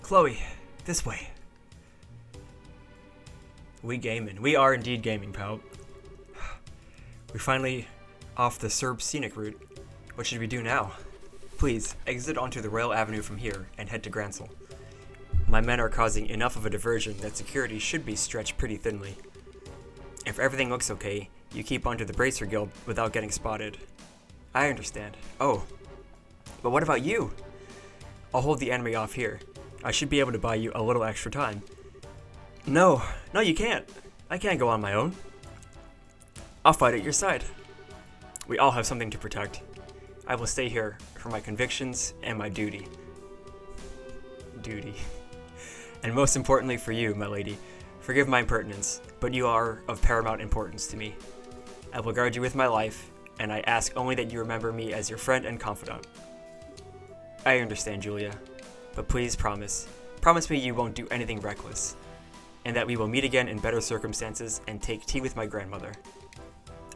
Chloe, this way. We gaming. We are indeed gaming, pal. We're finally off the Serb scenic route. What should we do now? Please, exit onto the Royal Avenue from here and head to Grancel. My men are causing enough of a diversion that security should be stretched pretty thinly. If everything looks okay, you keep onto the Bracer Guild without getting spotted. I understand. Oh, but what about you? I'll hold the enemy off here. I should be able to buy you a little extra time. No, you can't. I can't go on my own. I'll fight at your side. We all have something to protect. I will stay here for my convictions and my duty. And most importantly for you, my lady. Forgive my impertinence, but you are of paramount importance to me. I will guard you with my life, and I ask only that you remember me as your friend and confidant. I understand, Julia, but please promise me you won't do anything reckless, and that we will meet again in better circumstances and take tea with my grandmother.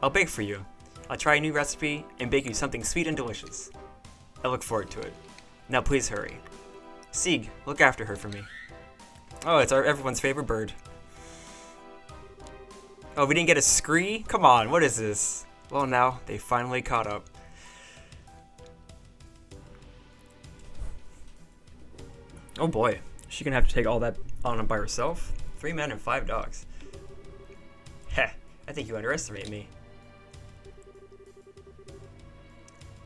I'll bake for you. I'll try a new recipe and bake you something sweet and delicious. I look forward to it. Now please hurry. Sieg, look after her for me. Oh, it's everyone's favorite bird. Oh, we didn't get a scree? Come on, what is this? Well, now they finally caught up. Oh boy, she gonna have to take all that on by herself? 3 men and 5 dogs. Heh, I think you underestimate me.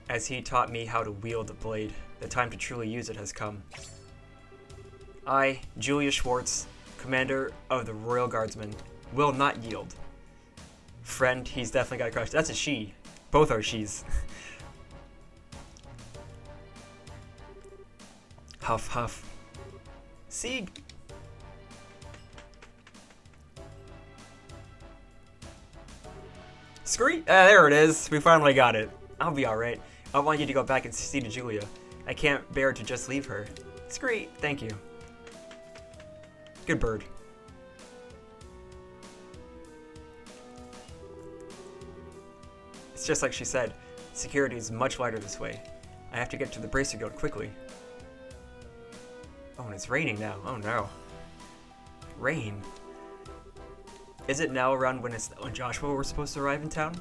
As he taught me how to wield the blade, the time to truly use it has come. I, Julia Schwartz, commander of the Royal Guardsmen, will not yield. Friend, he's definitely got a crush. That's a she. Both are she's. Huff, huff. Sieg. Scree! There it is. We finally got it. I'll be alright. I want you to go back and see to Julia. I can't bear to just leave her. Scree! Thank you. Good bird. It's just like she said. Security is much lighter this way. I have to get to the Bracer Guild quickly. Oh, and it's raining now. Oh no. Rain. Is it now around when Estelle and Joshua were supposed to arrive in town?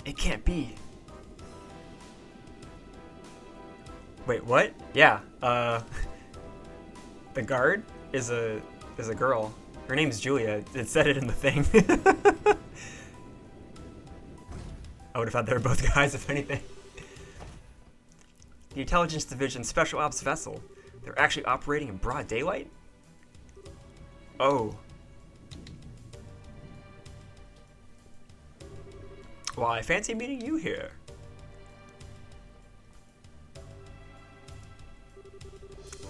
It can't be. Wait, what? Yeah, the guard is a girl. Her name's Julia. It said it in the thing. I would have thought they were both guys, if anything. The Intelligence Division Special Ops vessel. They're actually operating in broad daylight? Oh. Well, I fancy meeting you here.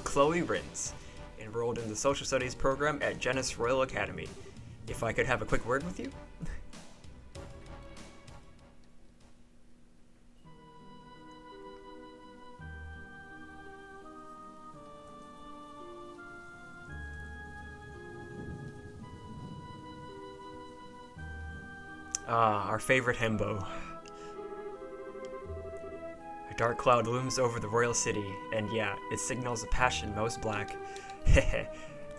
Chloe Rins, enrolled in the Social Studies program at Genis Royal Academy. If I could have a quick word with you? Ah, our favorite himbo. A dark cloud looms over the royal city, and yeah, it signals a passion most black. Heh,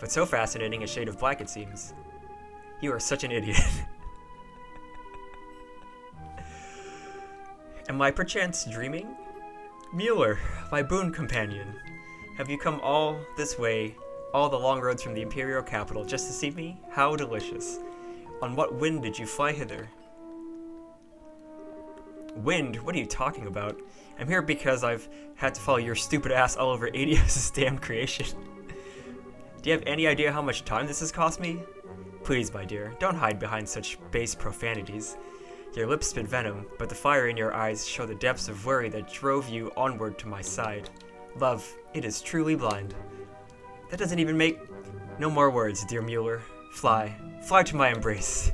but so fascinating a shade of black it seems. You are such an idiot. Am I perchance dreaming? Mueller, my boon companion. Have you come all this way, all the long roads from the imperial capital, just to see me? How delicious. On what wind did you fly hither? Wind? What are you talking about? I'm here because I've had to follow your stupid ass all over Adios' damn creation. Do you have any idea how much time this has cost me? Please, my dear, don't hide behind such base profanities. Your lips spit venom, but the fire in your eyes show the depths of worry that drove you onward to my side. Love, it is truly blind. That doesn't even make... No more words, dear Mueller. Fly. Fly to my embrace.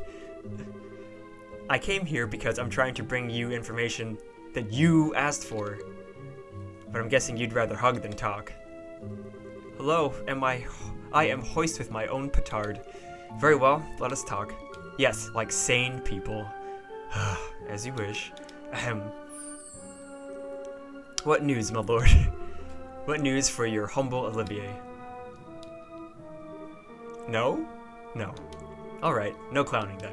I came here because I'm trying to bring you information that you asked for. But I'm guessing you'd rather hug than talk. Hello, I am hoist with my own petard. Very well, let us talk. Yes, like sane people. As you wish. Ahem. What news, my lord? What news for your humble Olivier? No? No. Alright, no clowning then.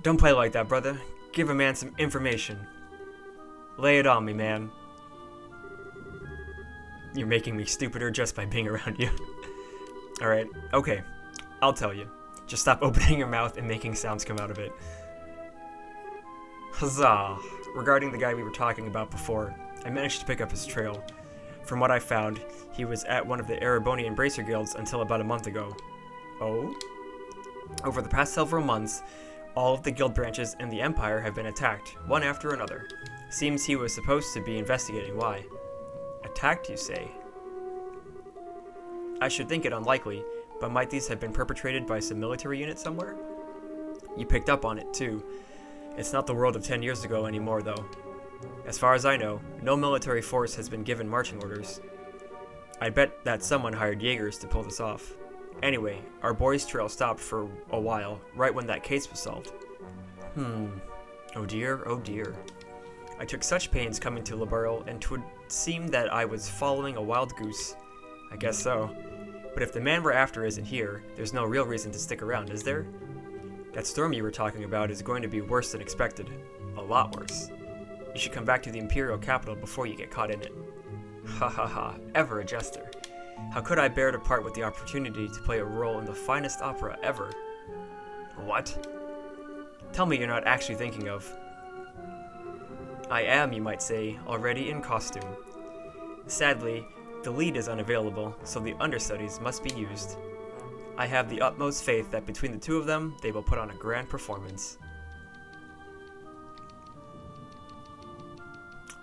Don't play like that, brother. Give a man some information. Lay it on me, man. You're making me stupider just by being around you. Alright, okay. I'll tell you. Just stop opening your mouth and making sounds come out of it. Huzzah! Regarding the guy we were talking about before, I managed to pick up his trail. From what I found, he was at one of the Erebonian Bracer Guilds until about a month ago. Oh? Over the past several months, all of the guild branches in the Empire have been attacked, one after another. Seems he was supposed to be investigating why. Attacked, you say? I should think it unlikely, but might these have been perpetrated by some military unit somewhere? You picked up on it, too. It's not the world of 10 years ago anymore, though. As far as I know, no military force has been given marching orders. I bet that someone hired Jaegers to pull this off. Anyway, our boy's trail stopped for a while, right when that case was solved. Oh dear, oh dear. I took such pains coming to Liberl, and 'twould seem that I was following a wild goose. I guess so. But if the man we're after isn't here, there's no real reason to stick around, is there? That storm you were talking about is going to be worse than expected. A lot worse. You should come back to the Imperial capital before you get caught in it. Ha ha ha, ever a jester. How could I bear to part with the opportunity to play a role in the finest opera ever? What? Tell me you're not actually thinking of... I am, you might say, already in costume. Sadly, the lead is unavailable, so the understudies must be used. I have the utmost faith that between the two of them, they will put on a grand performance.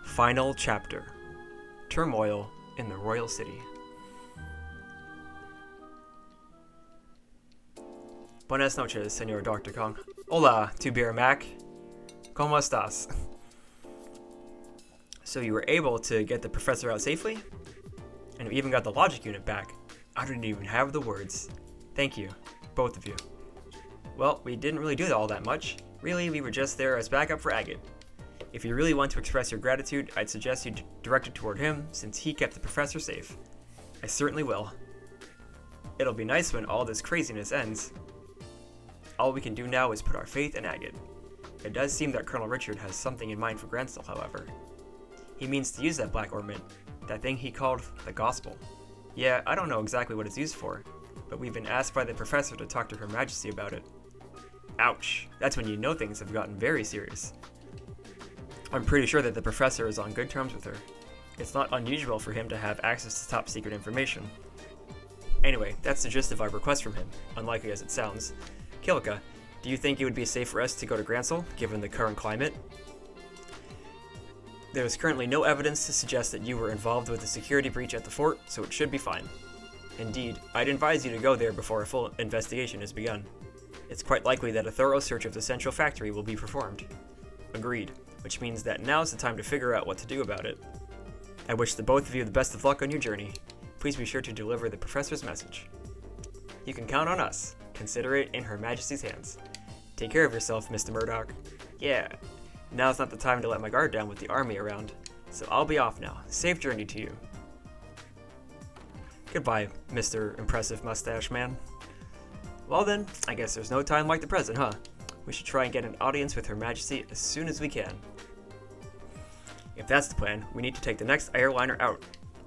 Final chapter. Turmoil in the Royal City. Buenas noches, señor doctorkong. Hola, tu beer Mac. ¿Cómo estás? So you were able to get the professor out safely? And we even got the logic unit back. I didn't even have the words. Thank you, both of you. Well, we didn't really do all that much. Really, we were just there as backup for Agate. If you really want to express your gratitude, I'd suggest you direct it toward him, since he kept the professor safe. I certainly will. It'll be nice when all this craziness ends. All we can do now is put our faith in Agate. It does seem that Colonel Richard has something in mind for Grancel, however. He means to use that black ornament, that thing he called the Gospel. Yeah, I don't know exactly what it's used for, but we've been asked by the professor to talk to Her Majesty about it. Ouch, that's when you know things have gotten very serious. I'm pretty sure that the professor is on good terms with her. It's not unusual for him to have access to top secret information. Anyway, that's the gist of our request from him, unlikely as it sounds. Kilika, do you think it would be safe for us to go to Grancel, given the current climate? There is currently no evidence to suggest that you were involved with the security breach at the fort, so it should be fine. Indeed, I'd advise you to go there before a full investigation is begun. It's quite likely that a thorough search of the central factory will be performed. Agreed, which means that now's the time to figure out what to do about it. I wish the both of you the best of luck on your journey. Please be sure to deliver the professor's message. You can count on us. Consider it in Her Majesty's hands. Take care of yourself, Mr. Murdoch. Yeah, now's not the time to let my guard down with the army around, so I'll be off now. Safe journey to you. Goodbye, Mr. Impressive Mustache Man. Well then, I guess there's no time like the present, huh? We should try and get an audience with Her Majesty as soon as we can. If that's the plan, we need to take the next airliner out.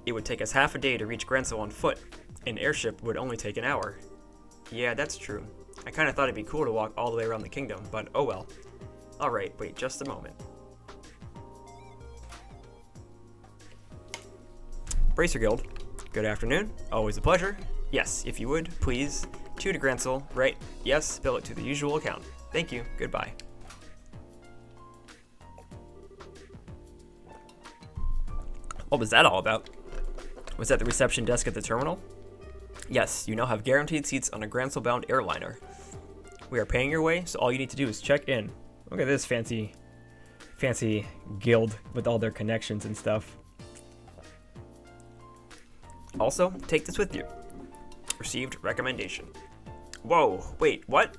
It would take us half a day to reach Grancel on foot. An airship would only take an hour. Yeah, that's true. I kinda thought it'd be cool to walk all the way around the kingdom, but oh well. Alright, wait just a moment. Bracer Guild, good afternoon. Always a pleasure. Yes, if you would, please. 2 to Grancel, right? Yes, bill it to the usual account. Thank you, goodbye. What was that all about? Was that the reception desk at the terminal? Yes, you now have guaranteed seats on a Grancel-bound airliner. We are paying your way, so all you need to do is check in. Look at this fancy guild with all their connections and stuff. Also, take this with you. Received recommendation. Whoa, wait, what?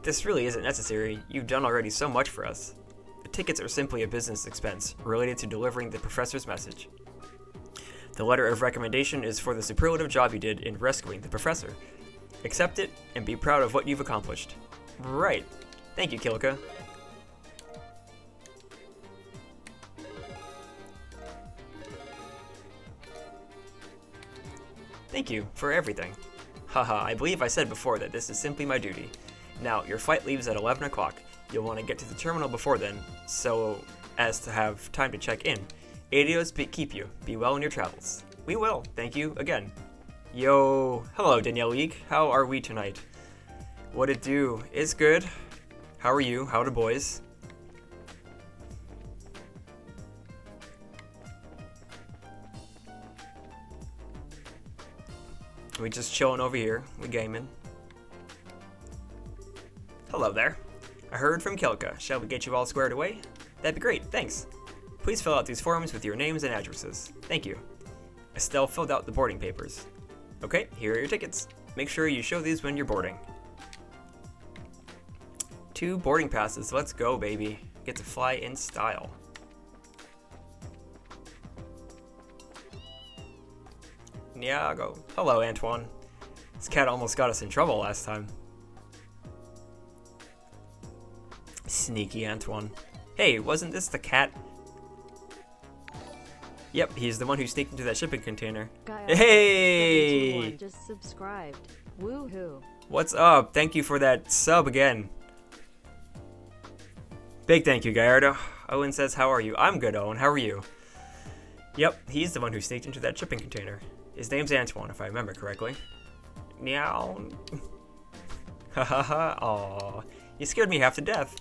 This really isn't necessary. You've done already so much for us. tickets are simply a business expense related to delivering the professor's message. The letter of recommendation is for the superlative job you did in rescuing the professor. Accept it and be proud of what you've accomplished. Right. Thank you, Kilka. Thank you for everything. Haha, I believe I said before that this is simply my duty. Now, your flight leaves at 11 o'clock. You'll want to get to the terminal before then, so as to have time to check in. Adios keep you. Be well in your travels. We will. Thank you again. Yo. Hello, Danielle League. How are we tonight? What it do? It's good. How are you? How are the boys? We just chilling over here. We gaming. Hello there. I heard from Kilka. Shall we get you all squared away? That'd be great. Thanks. Please fill out these forms with your names and addresses. Thank you. Estelle filled out the boarding papers. Okay, here are your tickets. Make sure you show these when you're boarding. 2 boarding passes. Let's go, baby. Get to fly in style. Niago. Hello, Antoine. This cat almost got us in trouble last time. Sneaky Antoine. Hey, wasn't this the cat? Yep, he's the one who sneaked into that shipping container. Hey! Just subscribed. Woohoo. What's up? Thank you for that sub again. Big thank you, Gallardo. Owen says, how are you? I'm good, Owen. How are you? Yep, he's the one who sneaked into that shipping container. His name's Antoine, if I remember correctly. Meow. Ha ha ha. Aw. You scared me half to death.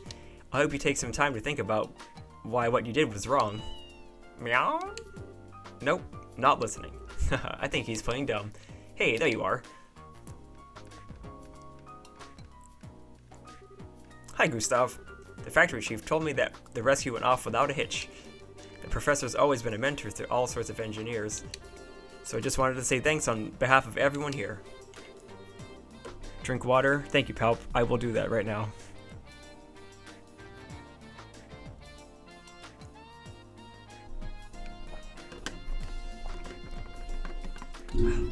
I hope you take some time to think about why what you did was wrong. Meow? Nope, not listening. I think he's playing dumb. Hey, there you are. Hi, Gustav. The factory chief told me that the rescue went off without a hitch. The professor's always been a mentor to all sorts of engineers. So I just wanted to say thanks on behalf of everyone here. Drink water. Thank you, Palp. I will do that right now.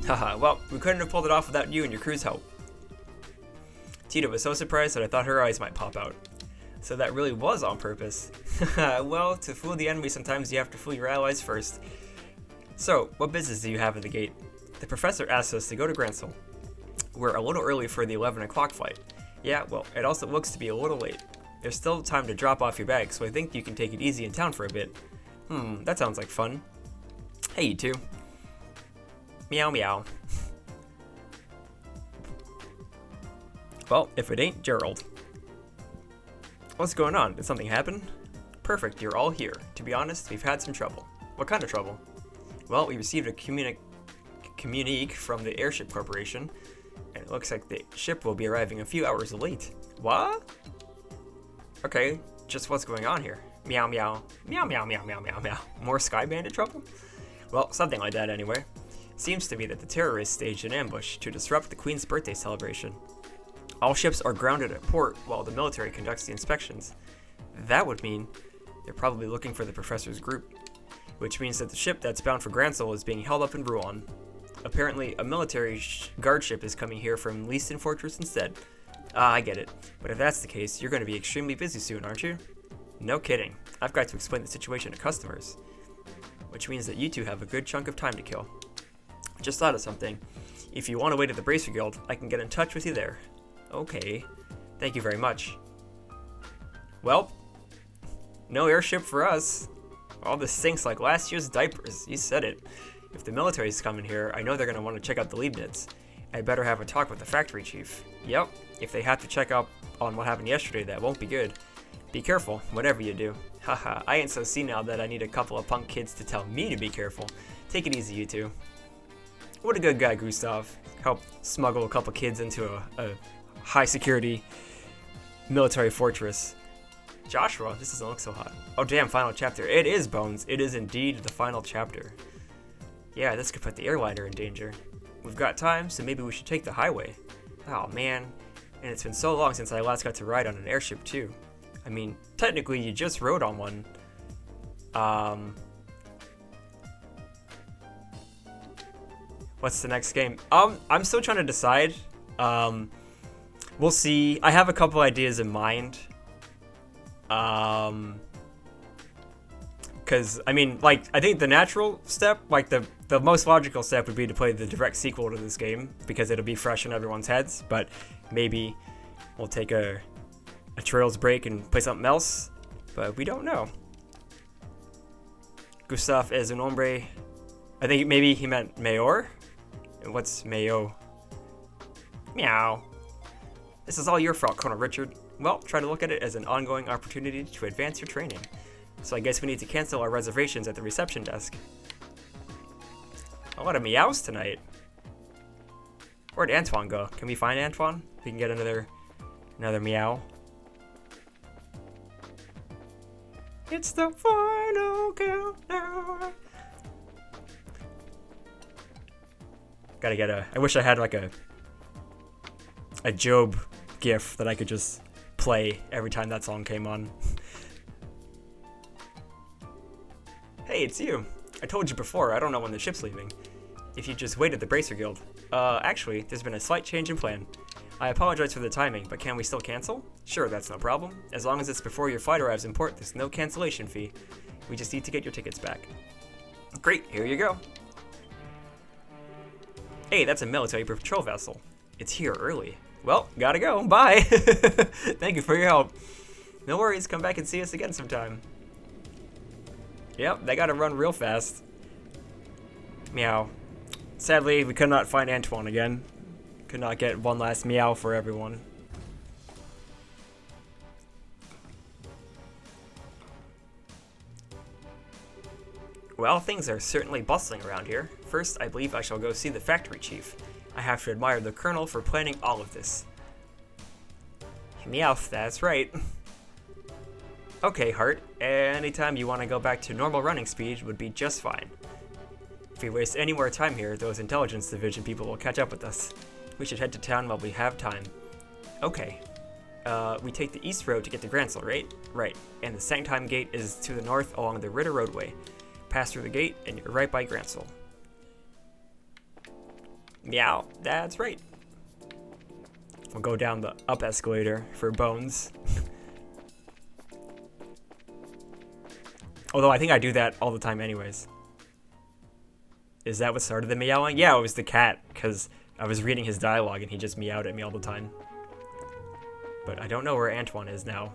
Haha, well, we couldn't have pulled it off without you and your crew's help. Tita was so surprised that I thought her eyes might pop out. So that really was on purpose. Well, to fool the enemy sometimes you have to fool your allies first. So, what business do you have at the gate? The professor asked us to go to Grancel. We're a little early for the 11 o'clock flight. Yeah, well, it also looks to be a little late. There's still time to drop off your bag, so I think you can take it easy in town for a bit. That sounds like fun. Hey, you two. Meow meow. Well, if it ain't Gerald. What's going on? Did something happen? Perfect, you're all here. To be honest, we've had some trouble. What kind of trouble? Well, we received a communique from the Airship Corporation, and it looks like the ship will be arriving a few hours late. What? Okay, just what's going on here? Meow meow. Meow meow meow meow meow meow. More Sky Bandit trouble? Well, something like that anyway. Seems to be that the terrorists staged an ambush to disrupt the Queen's birthday celebration. All ships are grounded at port while the military conducts the inspections. That would mean they're probably looking for the professor's group, which means that the ship that's bound for Grancel is being held up in Rouen. Apparently, a military guard ship is coming here from Leaston Fortress instead. Ah, I get it. But if that's the case, you're going to be extremely busy soon, aren't you? No kidding. I've got to explain the situation to customers, which means that you two have a good chunk of time to kill. Just thought of something. If you want to wait at the Bracer Guild, I can get in touch with you there. Okay. Thank you very much. Well, no airship for us. All this stinks like last year's diapers. You said it. If the military's coming here, I know they're going to want to check out the Leibniz. I better have a talk with the factory chief. Yep, if they have to check up on what happened yesterday, that won't be good. Be careful, whatever you do. Haha, I ain't so senile that I need a couple of punk kids to tell me to be careful. Take it easy, you two. What a good guy, Gustav. Helped smuggle a couple kids into a high-security military fortress. Joshua, this doesn't look so hot. Oh damn, final chapter. It is, Bones. It is indeed the final chapter. Yeah, this could put the airliner in danger. We've got time, so maybe we should take the highway. Oh man, and it's been so long since I last got to ride on an airship too. I mean, technically you just rode on one. What's the next game? I'm still trying to decide. We'll see. I have a couple ideas in mind. Because, I mean, like, I think the natural step, like, the most logical step would be to play the direct sequel to this game, because it'll be fresh in everyone's heads, but maybe we'll take a Trails break and play something else, but we don't know. Gustav es un hombre. I think maybe he meant mayor? What's mayo? Meow. This is all your fault, Colonel Richard. Well, try to look at it as an ongoing opportunity to advance your training. So I guess we need to cancel our reservations at the reception desk. A lot of meows tonight. Where'd Antoine go? Can we find Antoine? We can get another meow. It's the final countdown. Gotta get I wish I had like a Job gif that I could just play every time that song came on. Hey, it's you. I told you before, I don't know when the ship's leaving. If you just wait at the Bracer Guild. Actually, there's been a slight change in plan. I apologize for the timing, but can we still cancel? Sure, that's no problem. As long as it's before your flight arrives in port, there's no cancellation fee. We just need to get your tickets back. Great, here you go. Hey, that's a military patrol vessel. It's here early. Well, gotta go. Bye. Thank you for your help. No worries, come back and see us again sometime. Yep, they gotta run real fast. Meow. Sadly, we could not find Antoine again. Could not get one last meow for everyone. Well, things are certainly bustling around here. First, I believe I shall go see the factory chief. I have to admire the colonel for planning all of this. Meow, that's right. Okay, Hart. Anytime you want to go back to normal running speed would be just fine. If we waste any more time here, those intelligence division people will catch up with us. We should head to town while we have time. Okay. We take the east road to get to Grancel, right? Right. And the Sanctime Gate is to the north along the Ritter Roadway. Pass through the gate, and you're right by Grancel. Meow, that's right. We'll go down the up escalator for bones. Although I think I do that all the time anyways. Is that what started the meowing? Yeah, it was the cat, because I was reading his dialogue and he just meowed at me all the time. But I don't know where Antoine is now.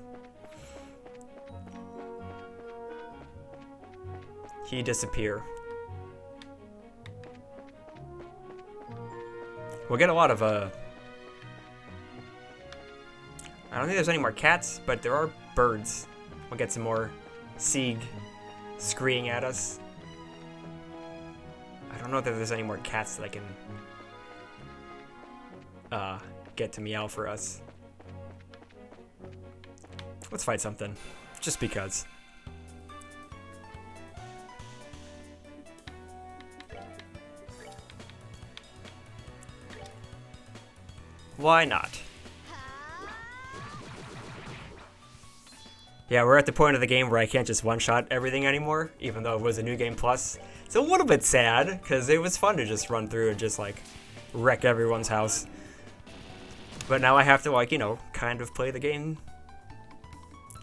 He disappear. We'll get a lot of, I don't think there's any more cats, but there are birds. We'll get some more Sieg screaming at us. I don't know if there's any more cats that I can, get to meow for us. Let's fight something. Just because. Why not? Yeah, we're at the point of the game where I can't just one-shot everything anymore, even though it was a New Game Plus. It's a little bit sad, because it was fun to just run through and just, like, wreck everyone's house. But now I have to, like, you know, kind of play the game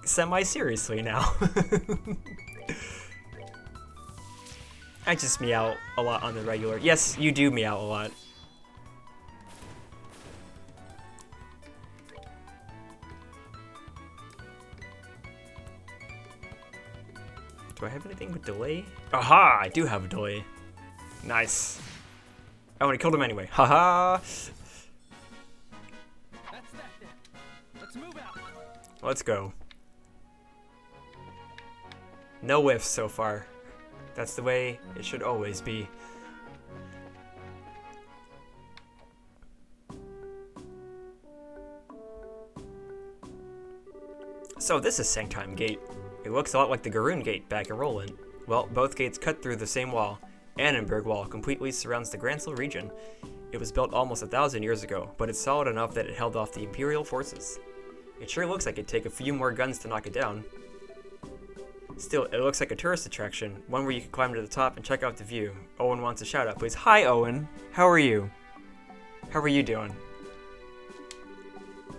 semi-seriously now. I just meow a lot on the regular. Yes, you do meow a lot. Do I have anything with delay? Aha! I do have a delay. Nice. Oh, and I killed him anyway. Haha! That's that then. Let's move out. Let's go. No whiffs so far. That's the way it should always be. So this is Sanctime Gate. It looks a lot like the Garoon Gate back in Roland. Well, both gates cut through the same wall. Annenberg Wall completely surrounds the Grancel region. It was built almost 1,000 years ago, but it's solid enough that it held off the Imperial forces. It sure looks like it'd take a few more guns to knock it down. Still, it looks like a tourist attraction, one where you can climb to the top and check out the view. Owen wants a shout out, please. Hi, Owen. How are you? How are you doing?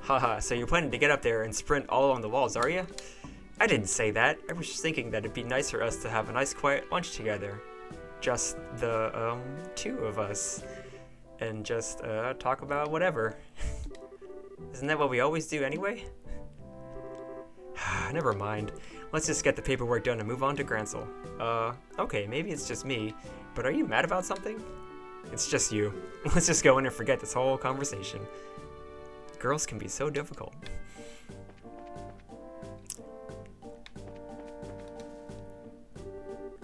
Haha, so you're planning to get up there and sprint all along the walls, are you? I didn't say that. I was just thinking that it'd be nice for us to have a nice quiet lunch together. Just the, two of us. And just, talk about whatever. Isn't that what we always do anyway? Never mind. Let's just get the paperwork done and move on to Grancel. Okay, maybe it's just me, but are you mad about something? It's just you. Let's just go in and forget this whole conversation. Girls can be so difficult.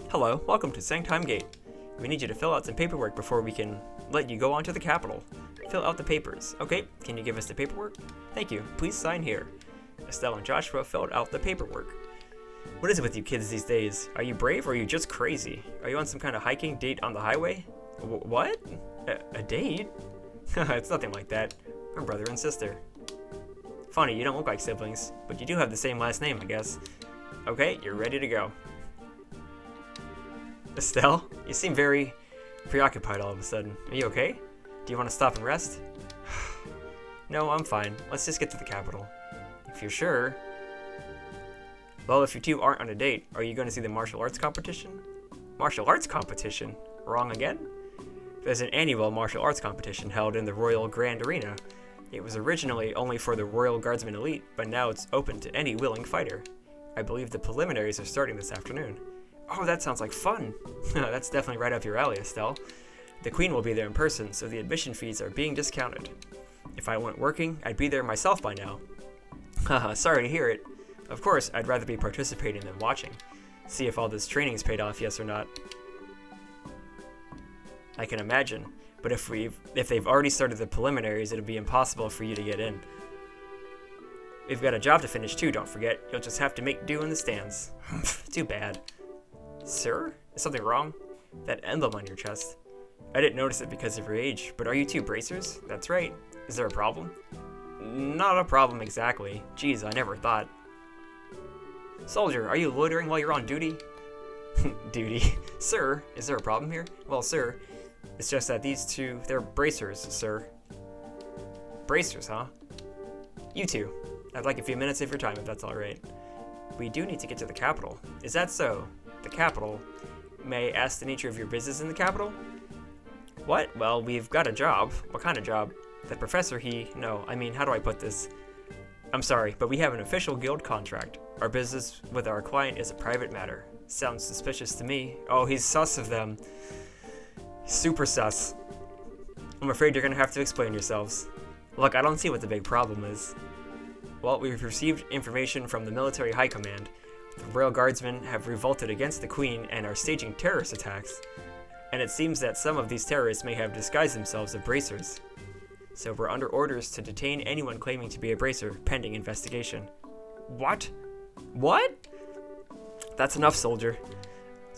Hello, welcome to Sanctime Gate. We need you to fill out some paperwork before we can let you go onto the Capitol. Fill out the papers. Okay, can you give us the paperwork? Thank you. Please sign here. Estelle and Joshua filled out the paperwork. What is it with you kids these days? Are you brave or are you just crazy? Are you on some kind of hiking date on the highway? What? A date? It's nothing like that. We're brother and sister. Funny, you don't look like siblings, but you do have the same last name, I guess. Okay, you're ready to go. Estelle, you seem very preoccupied all of a sudden. Are you okay? Do you want to stop and rest? No, I'm fine. Let's just get to the Capitol. If you're sure. Well, if you two aren't on a date, are you going to see the martial arts competition? Martial arts competition? Wrong again? There's an annual martial arts competition held in the Royal Grand Arena. It was originally only for the Royal Guardsman Elite, but now it's open to any willing fighter. I believe the preliminaries are starting this afternoon. Oh, that sounds like fun. That's definitely right up your alley, Estelle. The Queen will be there in person, so the admission fees are being discounted. If I weren't working, I'd be there myself by now. Haha, sorry to hear it. Of course, I'd rather be participating than watching. See if all this training's paid off, yes or not. I can imagine, but if they've already started the preliminaries, it'll be impossible for you to get in. We've got a job to finish too, don't forget. You'll just have to make do in the stands. Too bad. Sir? Is something wrong? That emblem on your chest. I didn't notice it because of your age, but are you two bracers? That's right. Is there a problem? Not a problem exactly. Geez, I never thought. Soldier, are you loitering while you're on duty? Duty? Sir, is there a problem here? Well, sir, it's just that these two, they're bracers, sir. Bracers, huh? You two. I'd like a few minutes of your time if that's alright. We do need to get to the Capitol. Is that so? The Capitol? May I ask the nature of your business in the Capitol? What? Well, we've got a job. What kind of job? The professor, how do I put this? I'm sorry, but we have an official guild contract. Our business with our client is a private matter. Sounds suspicious to me. Oh, he's sus of them. Super sus. I'm afraid you're gonna have to explain yourselves. Look, I don't see what the big problem is. Well, we've received information from the military high command. The Royal Guardsmen have revolted against the Queen and are staging terrorist attacks. And it seems that some of these terrorists may have disguised themselves as bracers. So we're under orders to detain anyone claiming to be a bracer, pending investigation. What? What? That's enough, soldier.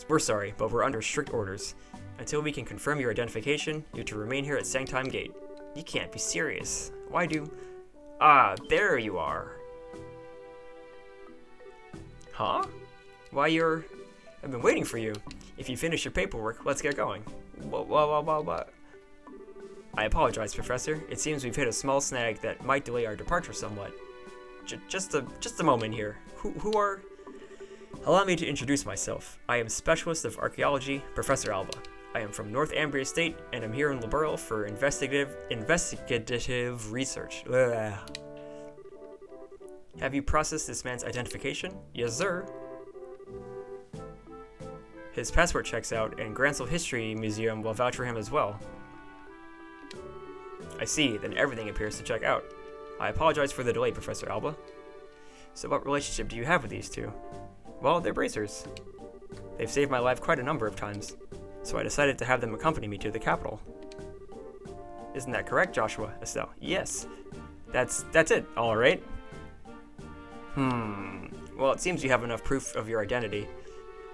We're sorry, but we're under strict orders. Until we can confirm your identification, you're to remain here at Sanctime Gate. You can't be serious. Why do... Ah, there you are. Huh? Why I've been waiting for you. If you finish your paperwork, let's get going. What? I apologize, Professor. It seems we've hit a small snag that might delay our departure somewhat. Just a moment here. Who are... Allow me to introduce myself. I am Specialist of Archaeology, Professor Alba. I am from North Ambria State, and I'm here in Liberl for investigative research. Ugh. Have you processed this man's identification? Yes, sir. His passport checks out, and Grancel History Museum will vouch for him as well. I see, then everything appears to check out. I apologize for the delay, Professor Alba. So what relationship do you have with these two? Well, they're bracers. They've saved my life quite a number of times, so I decided to have them accompany me to the Capitol. Isn't that correct, Joshua? Estelle? Yes. That's it, alright. Well, it seems you have enough proof of your identity.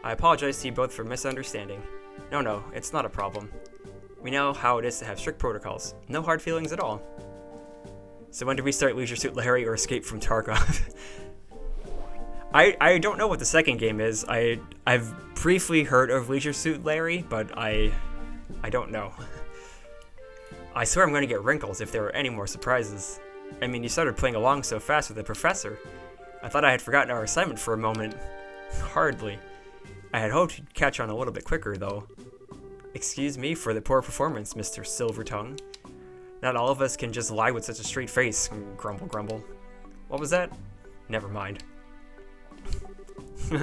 I apologize to you both for misunderstanding. No, it's not a problem. We know how it is to have strict protocols. No hard feelings at all. So when do we start Leisure Suit Larry or Escape from Tarkov? I don't know what the second game is. I've briefly heard of Leisure Suit Larry, but I don't know. I swear I'm going to get wrinkles if there are any more surprises. I mean, you started playing along so fast with the professor. I thought I had forgotten our assignment for a moment. Hardly. I had hoped you'd catch on a little bit quicker, though. Excuse me for the poor performance, Mr. Silvertongue. Not all of us can just lie with such a straight face. Grumble, grumble. What was that? Never mind.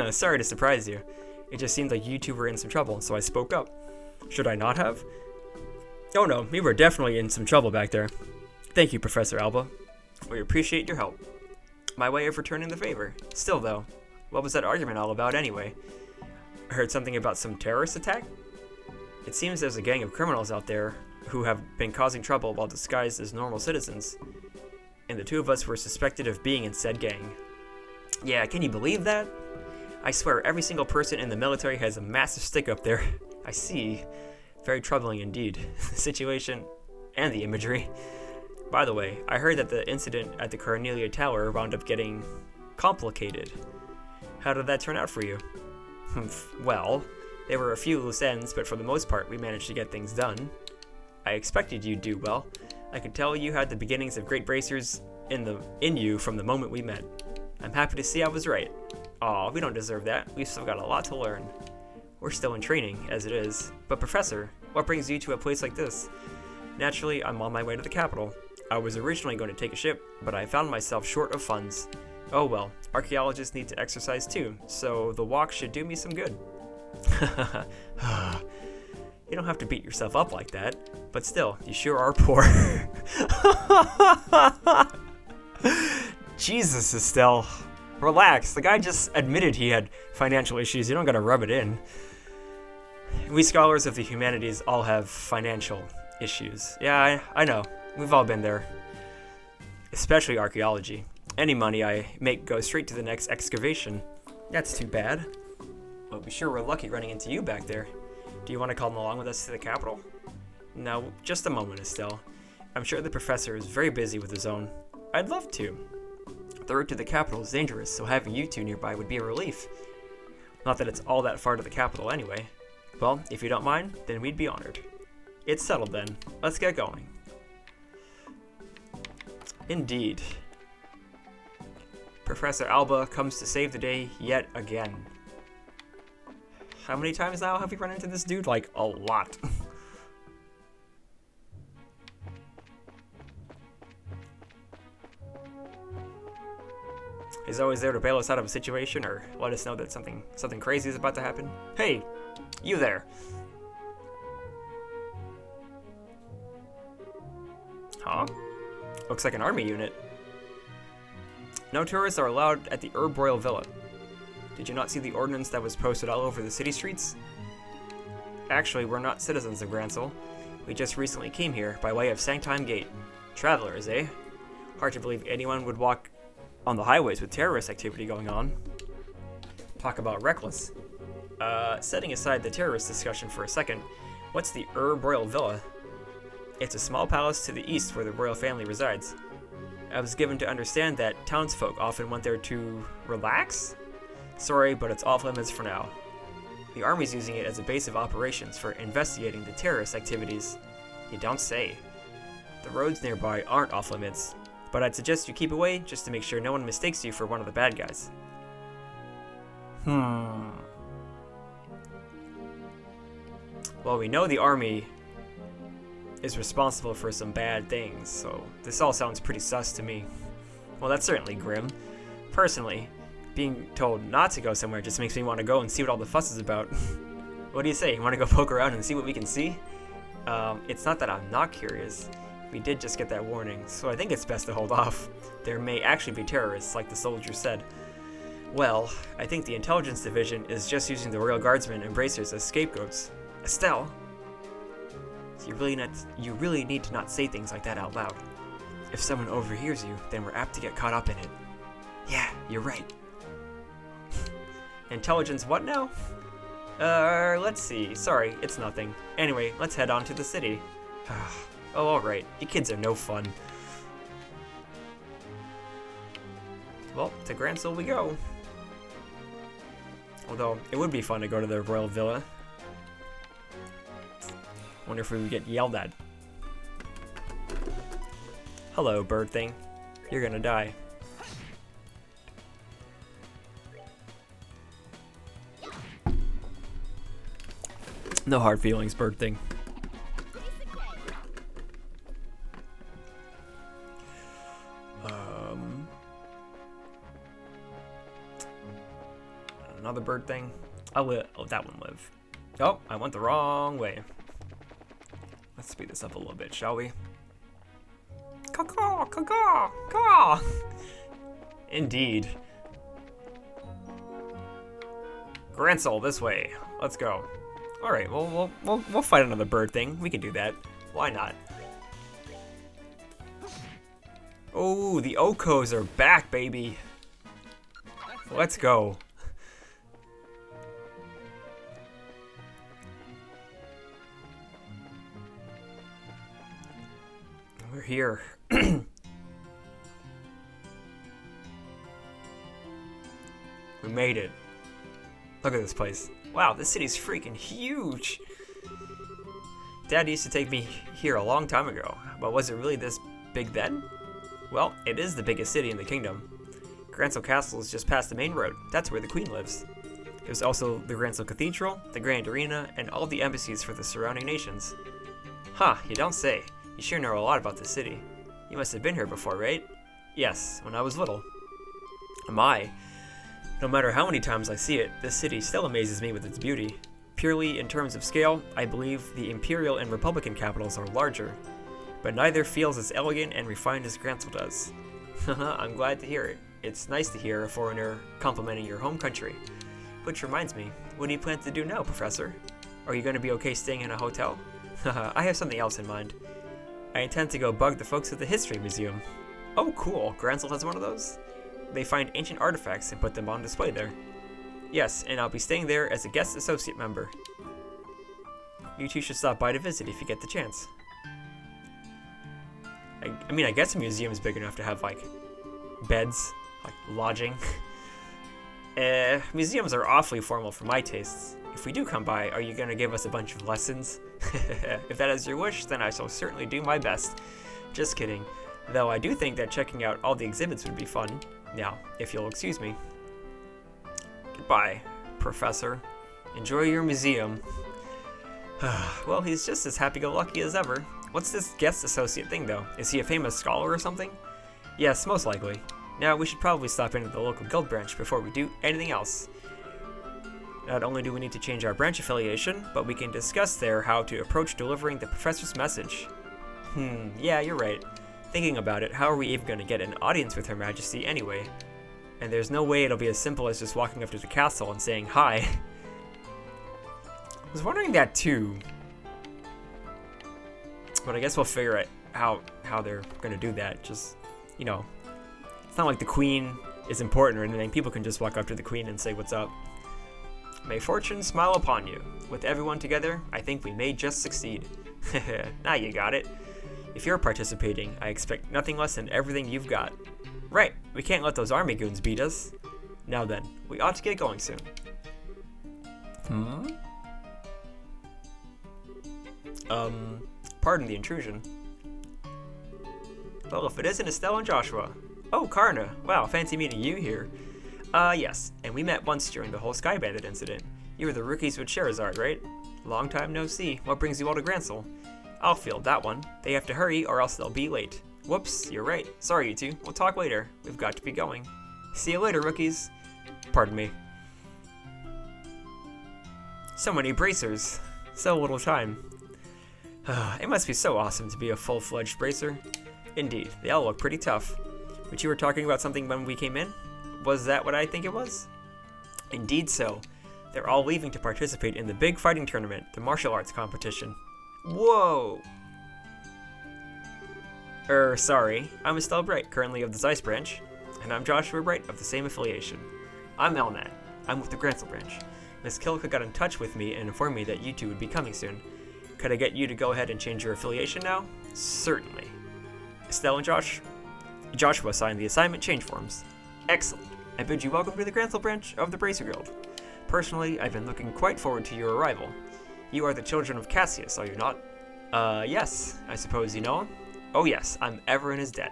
Sorry to surprise you. It just seemed like you two were in some trouble, so I spoke up. Should I not have? Oh no, we were definitely in some trouble back there. Thank you, Professor Alba. We appreciate your help. My way of returning the favor. Still though, what was that argument all about anyway? I heard something about some terrorist attack? It seems there's a gang of criminals out there who have been causing trouble while disguised as normal citizens. And the two of us were suspected of being in said gang. Yeah, can you believe that? I swear every single person in the military has a massive stick up there. I see. Very troubling indeed. The situation and the imagery. By the way, I heard that the incident at the Cornelia Tower wound up getting complicated. How did that turn out for you? Well, there were a few loose ends, but for the most part, we managed to get things done. I expected you'd do well. I could tell you had the beginnings of great bracers in you from the moment we met. I'm happy to see I was right. Aw, we don't deserve that. We've still got a lot to learn. We're still in training, as it is. But Professor, what brings you to a place like this? Naturally, I'm on my way to the capital. I was originally going to take a ship, but I found myself short of funds. Oh well, archaeologists need to exercise too, so the walk should do me some good. You don't have to beat yourself up like that, but still, you sure are poor. Jesus, Estelle. Relax, the guy just admitted he had financial issues. You don't gotta rub it in. We scholars of the humanities all have financial issues. Yeah, I know. We've all been there. Especially archaeology. Any money I make goes straight to the next excavation. That's too bad. Well, we sure were lucky running into you back there. Do you want to come along with us to the capital? No, just a moment, Estelle. I'm sure the professor is very busy with his own. I'd love to. The route to the capital is dangerous, so having you two nearby would be a relief. Not that it's all that far to the capital anyway. Well, if you don't mind, then we'd be honored. It's settled then. Let's get going. Indeed. Professor Alba comes to save the day yet again. How many times now have we run into this dude? Like, a lot. He's always there to bail us out of a situation or let us know that something crazy is about to happen. Hey, you there. Huh? Looks like an army unit. No tourists are allowed at the Herb Royal Villa. Did you not see the ordinance that was posted all over the city streets? Actually, we're not citizens of Grancel. We just recently came here by way of Sanctime Gate. Travelers, eh? Hard to believe anyone would walk on the highways with terrorist activity going on. Talk about reckless. Setting aside the terrorist discussion for a second, what's the Herb Royal Villa? It's a small palace to the east where the royal family resides. I was given to understand that townsfolk often went there to relax? Sorry, but it's off limits for now. The army's using it as a base of operations for investigating the terrorist activities. You don't say. The roads nearby aren't off limits, but I'd suggest you keep away just to make sure no one mistakes you for one of the bad guys. Well, we know the army is responsible for some bad things, so this all sounds pretty sus to me. Well, that's certainly grim. Personally, being told not to go somewhere just makes me want to go and see what all the fuss is about. What do you say? You want to go poke around and see what we can see? It's not that I'm not curious. We did just get that warning, so I think it's best to hold off. There may actually be terrorists, like the soldier said. Well, I think the intelligence division is just using the royal guardsmen and bracers as scapegoats. Estelle, you really need to not say things like that out loud. If someone overhears you, then we're apt to get caught up in it. Yeah, you're right. Intelligence what now? Let's see. Sorry, it's nothing. Anyway, let's head on to the city. Oh, alright. You kids are no fun. well, to Grancel we go. Although, it would be fun to go to the royal villa. Wonder if we would get yelled at. Hello, bird thing. You're gonna die. No hard feelings, bird thing. Another bird thing. I'll let that one live. Oh, I went the wrong way. Let's speed this up a little bit, shall we? Caw-caw, caw-caw, caw. Indeed. Grancel, this way. Let's go. All right, well, we'll fight another bird thing. We can do that. Why not? Oh, the Okos are back, baby. Let's go. We're here. We made it. Look at this place. Wow, this city's freaking huge. Dad used to take me here a long time ago, but was it really this big then? Well, it is the biggest city in the kingdom. Grancel Castle is just past the main road. That's where the queen lives. There's also the Grancel Cathedral, the Grand Arena, and all the embassies for the surrounding nations. Huh, you don't say. You sure know a lot about the city. You must have been here before, right? Yes, when I was little. My. No matter how many times I see it, this city still amazes me with its beauty. Purely in terms of scale, I believe the Imperial and Republican capitals are larger, but neither feels as elegant and refined as Grancel does. I'm glad to hear it. It's nice to hear a foreigner complimenting your home country. Which reminds me, what do you plan to do now, Professor? Are you going to be okay staying in a hotel? I have something else in mind. I intend to go bug the folks at the History Museum. Oh cool, Grancel has one of those? They find ancient artifacts and put them on display there. Yes, and I'll be staying there as a guest associate member. You two should stop by to visit if you get the chance. I mean, I guess a museum is big enough to have, like, beds, like, lodging. Museums are awfully formal for my tastes. If we do come by, are you going to give us a bunch of lessons? If that is your wish, then I shall certainly do my best. Just kidding. Though I do think that checking out all the exhibits would be fun. Now, if you'll excuse me. Goodbye, Professor. Enjoy your museum. Well, he's just as happy-go-lucky as ever. What's this guest associate thing, though? Is he a famous scholar or something? Yes, most likely. Now, we should probably stop into the local guild branch before we do anything else. Not only do we need to change our branch affiliation, but we can discuss there how to approach delivering the professor's message. Yeah, you're right. Thinking about it, how are we even going to get an audience with Her Majesty anyway? And there's no way it'll be as simple as just walking up to the castle and saying hi. I was wondering that too. But I guess we'll figure out how they're going to do that. Just, you know, it's not like the queen is important or anything. People can just walk up to the queen and say what's up. May fortune smile upon you. With everyone together, I think we may just succeed. Now you got it. If you're participating, I expect nothing less than everything you've got. Right, we can't let those army goons beat us. Now then, we ought to get going soon. Pardon the intrusion. Well, if it isn't Estelle and Joshua. Oh, Karna. Wow, fancy meeting you here. Yes, and we met once during the whole Sky Bandit incident. You were the rookies with Sherazard, right? Long time no see. What brings you all to Grancel? I'll field that one. They have to hurry or else they'll be late. Whoops, you're right. Sorry, you two. We'll talk later. We've got to be going. See you later, rookies. Pardon me. So many bracers. So little time. It must be so awesome to be a full-fledged bracer. Indeed, they all look pretty tough. But you were talking about something when we came in? Was that what I think it was? Indeed so. They're all leaving to participate in the big fighting tournament, the martial arts competition. Whoa! Sorry. I'm Estelle Bright, currently of the Zeiss branch. And I'm Joshua Bright of the same affiliation. I'm Elnat. I'm with the Grancel branch. Miss Kilka got in touch with me and informed me that you two would be coming soon. Could I get you to go ahead and change your affiliation now? Certainly. Estelle and Joshua signed the assignment change forms. Excellent. I bid you welcome to the Grancel branch of the Bracer Guild. Personally, I've been looking quite forward to your arrival. You are the children of Cassius, are you not? Yes. I suppose you know him? Oh yes, I'm ever in his debt.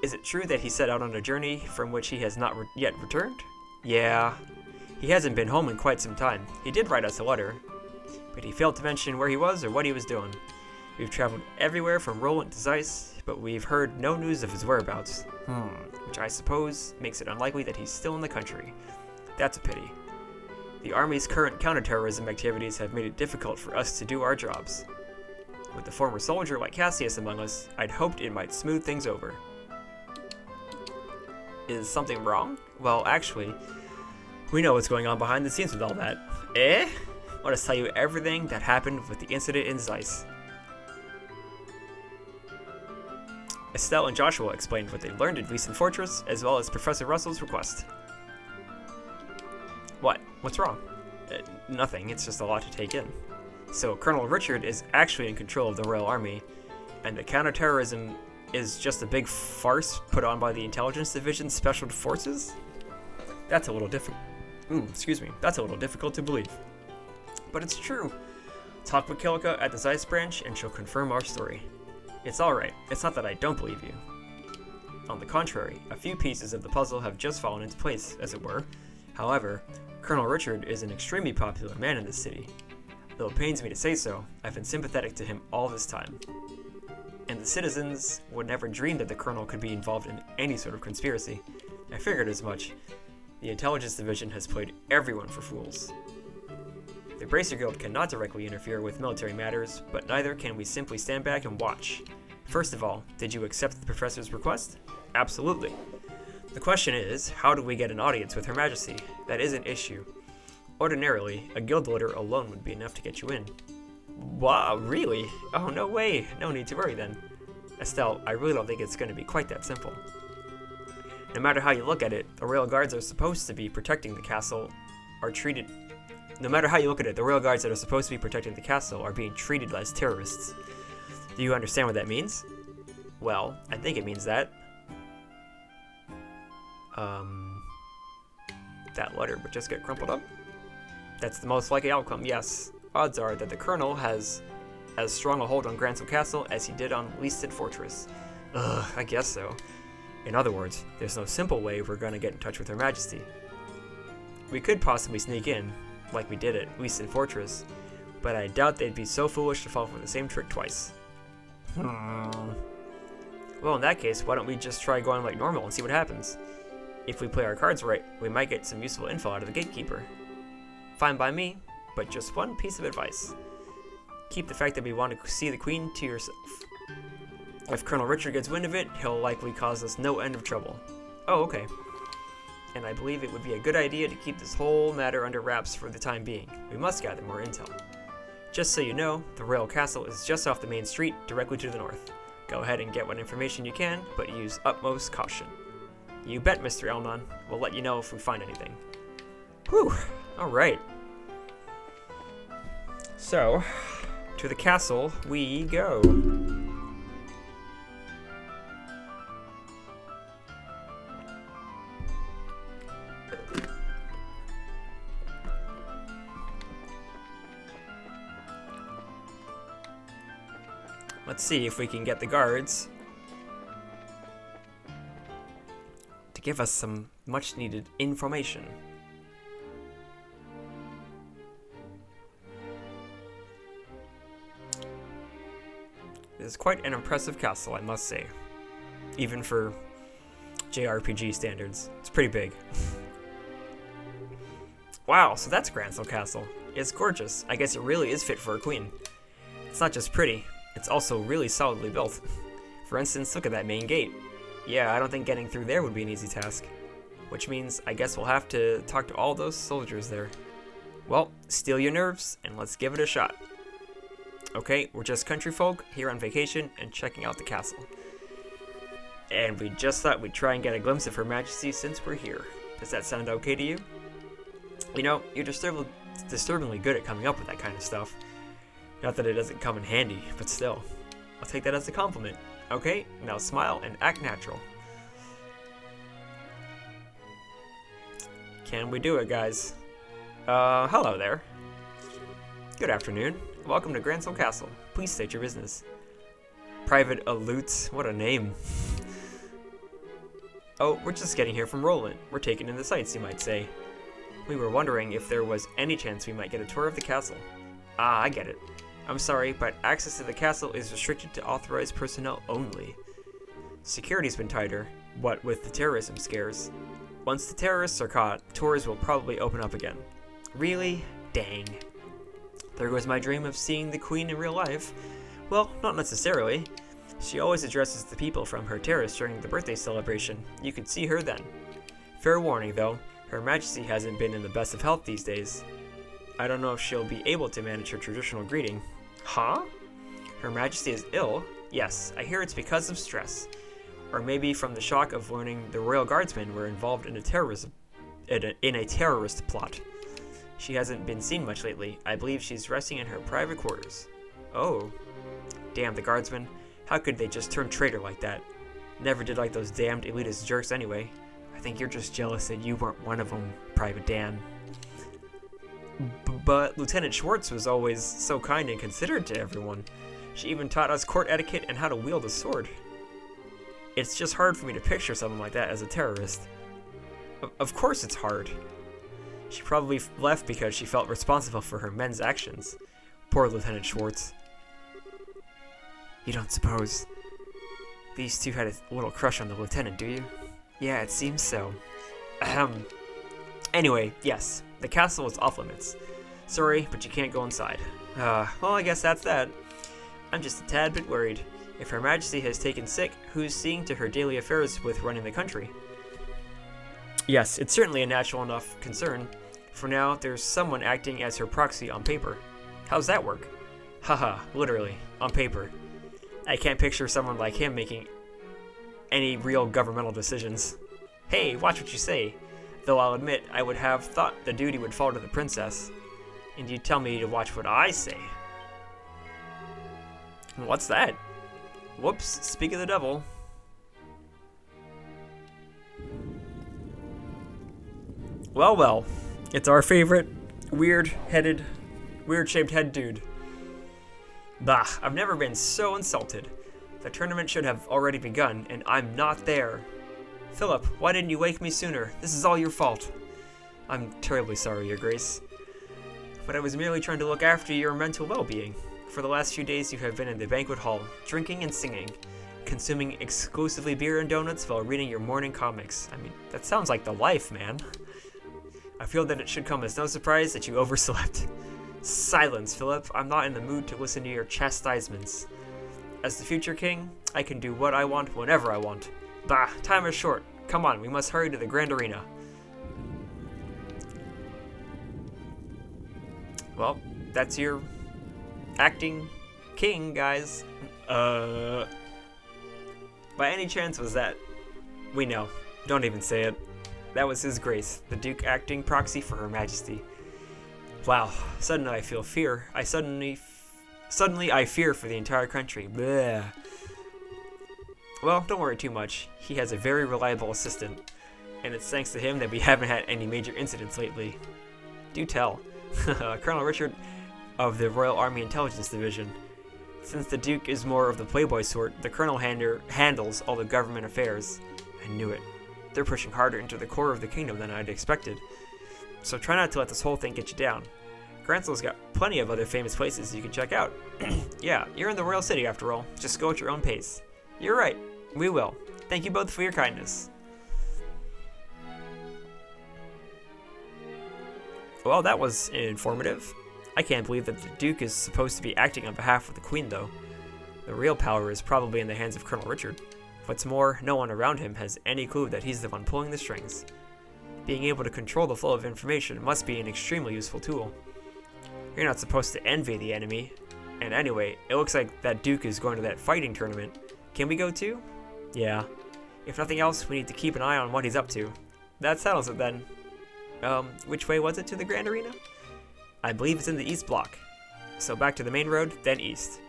Is it true that he set out on a journey from which he has not yet returned? Yeah. He hasn't been home in quite some time. He did write us a letter, but he failed to mention where he was or what he was doing. We've traveled everywhere from Roland to Zeiss, but we've heard no news of his whereabouts. Which I suppose makes it unlikely that he's still in the country. That's a pity. The Army's current counterterrorism activities have made it difficult for us to do our jobs. With a former soldier like Cassius among us, I'd hoped it might smooth things over. Is something wrong? Well, actually, we know what's going on behind the scenes with all that. Eh? I want to tell you everything that happened with the incident in Zeiss. Estelle and Joshua explained what they learned in Recent Fortress, as well as Professor Russell's request. What? What's wrong? Nothing, it's just a lot to take in. So Colonel Richard is actually in control of the Royal Army, and the counterterrorism is just a big farce put on by the Intelligence Division's Special Forces? That's a little difficult. That's a little difficult to believe. But it's true. Talk with Kilika at the Zeiss branch, and she'll confirm our story. It's alright. It's not that I don't believe you. On the contrary, a few pieces of the puzzle have just fallen into place, as it were. However, Colonel Richard is an extremely popular man in this city. Though it pains me to say so, I've been sympathetic to him all this time. And the citizens would never dream that the Colonel could be involved in any sort of conspiracy. I figured as much. The Intelligence Division has played everyone for fools. The Bracer Guild cannot directly interfere with military matters, but neither can we simply stand back and watch. First of all, did you accept the Professor's request? Absolutely. The question is, how do we get an audience with Her Majesty? That is an issue. Ordinarily, a guild leader alone would be enough to get you in. Wow, really? Oh, no way. No need to worry then. Estelle, I really don't think it's going to be quite that simple. No matter how you look at it, the Royal Guards are supposed to be protecting the castle are treated... No matter how you look at it, the Royal Guards that are supposed to be protecting the castle are being treated as terrorists. Do you understand what that means? Well, I think it means that... That letter would just get crumpled up? That's the most likely outcome, yes. Odds are that the Colonel has as strong a hold on Grancel Castle as he did on EST and Fortress. I guess so. In other words, there's no simple way we're gonna get in touch with Her Majesty. We could possibly sneak in, like we did at EST and Fortress, but I doubt they'd be so foolish to fall for the same trick twice. Well, in that case, why don't we just try going like normal and see what happens? If we play our cards right, we might get some useful info out of the gatekeeper. Fine by me, but just one piece of advice. Keep the fact that we want to see the Queen to yourself. If Colonel Richard gets wind of it, he'll likely cause us no end of trouble. Oh, okay. And I believe it would be a good idea to keep this whole matter under wraps for the time being. We must gather more intel. Just so you know, the Royal Castle is just off the main street, directly to the north. Go ahead and get what information you can, but use utmost caution. You bet, Mr. Elnon. We'll let you know if we find anything. Whew. Alright. So, to the castle we go. Let's see if we can get the guards to give us some much needed information. It is quite an impressive castle, I must say. Even for JRPG standards. It's pretty big. Wow, so that's Grancel Castle. It's gorgeous. I guess it really is fit for a queen. It's not just pretty, it's also really solidly built. For instance, look at that main gate. Yeah, I don't think getting through there would be an easy task. Which means I guess we'll have to talk to all those soldiers there. Well, steel your nerves and let's give it a shot. Okay, we're just country folk here on vacation and checking out the castle. And we just thought we'd try and get a glimpse of Her Majesty since we're here. Does that sound okay to you? You know, you're disturbingly good at coming up with that kind of stuff. Not that it doesn't come in handy, but still. I'll take that as a compliment. Okay, now smile and act natural. Can we do it, guys? Hello there. Good afternoon. Welcome to Grancel Castle. Please state your business. Private Alute, what a name. Oh, we're just getting here from Roland. We're taking in the sights, you might say. We were wondering if there was any chance we might get a tour of the castle. Ah, I get it. I'm sorry, but access to the castle is restricted to authorized personnel only. Security's been tighter, what with the terrorism scares. Once the terrorists are caught, tours will probably open up again. Really? Dang. There goes my dream of seeing the Queen in real life. Well, not necessarily. She always addresses the people from her terrace during the birthday celebration. You could see her then. Fair warning, though, Her Majesty hasn't been in the best of health these days. I don't know if she'll be able to manage her traditional greeting. Huh? Her Majesty is ill? Yes, I hear it's because of stress. Or maybe from the shock of learning the Royal Guardsmen were involved in a terrorist plot. She hasn't been seen much lately. I believe she's resting in her private quarters. Oh. Damn the Guardsmen. How could they just turn traitor like that? Never did like those damned elitist jerks anyway. I think you're just jealous that you weren't one of them, Private Dan. But Lieutenant Schwartz was always so kind and considerate to everyone. She even taught us court etiquette and how to wield a sword. It's just hard for me to picture someone like that as a terrorist. Of course it's hard. She probably left because she felt responsible for her men's actions. Poor Lieutenant Schwartz. You don't suppose these two had a little crush on the lieutenant, do you? Yeah, it seems so. Ahem. Anyway, yes, the castle is off limits. Sorry, but you can't go inside. Well, I guess that's that. I'm just a tad bit worried. If Her Majesty has taken sick, who's seeing to her daily affairs with running the country? Yes, it's certainly a natural enough concern. For now, there's someone acting as her proxy on paper. How's that work? Haha, literally, on paper. I can't picture someone like him making any real governmental decisions. Hey, watch what you say. Though I'll admit, I would have thought the duty would fall to the princess. And you tell me to watch what I say. What's that? Whoops, speak of the devil. Well, well. It's our favorite weird-shaped head dude. Bah, I've never been so insulted. The tournament should have already begun, and I'm not there. Philip, why didn't you wake me sooner? This is all your fault. I'm terribly sorry, Your Grace. But I was merely trying to look after your mental well-being. For the last few days you have been in the banquet hall, drinking and singing, consuming exclusively beer and donuts while reading your morning comics. I mean, that sounds like the life, man. I feel that it should come as no surprise that you overslept. Silence, Philip. I'm not in the mood to listen to your chastisements. As the future king, I can do what I want whenever I want. Bah, time is short. Come on, we must hurry to the Grand Arena. Well, that's your acting king, guys. By any chance was that? We know. Don't even say it. That was His Grace, the Duke acting proxy for Her Majesty. Wow, suddenly I feel fear. Suddenly I fear for the entire country. Bleh. Well, don't worry too much. He has a very reliable assistant, and it's thanks to him that we haven't had any major incidents lately. Do tell. Colonel Richard of the Royal Army Intelligence Division. Since the Duke is more of the playboy sort, the Colonel handles all the government affairs. I knew it. They're pushing harder into the core of the kingdom than I'd expected. So try not to let this whole thing get you down. Grancel's got plenty of other famous places you can check out. Yeah, you're in the royal city after all. Just go at your own pace. You're right. We will. Thank you both for your kindness. Well, that was informative. I can't believe that the Duke is supposed to be acting on behalf of the Queen, though. The real power is probably in the hands of Colonel Richard. What's more, no one around him has any clue that he's the one pulling the strings. Being able to control the flow of information must be an extremely useful tool. You're not supposed to envy the enemy. And anyway, it looks like that Duke is going to that fighting tournament. Can we go too? Yeah. If nothing else, we need to keep an eye on what he's up to. That settles it then. Which way was it to the Grand Arena? I believe it's in the East Block. So back to the main road, then east.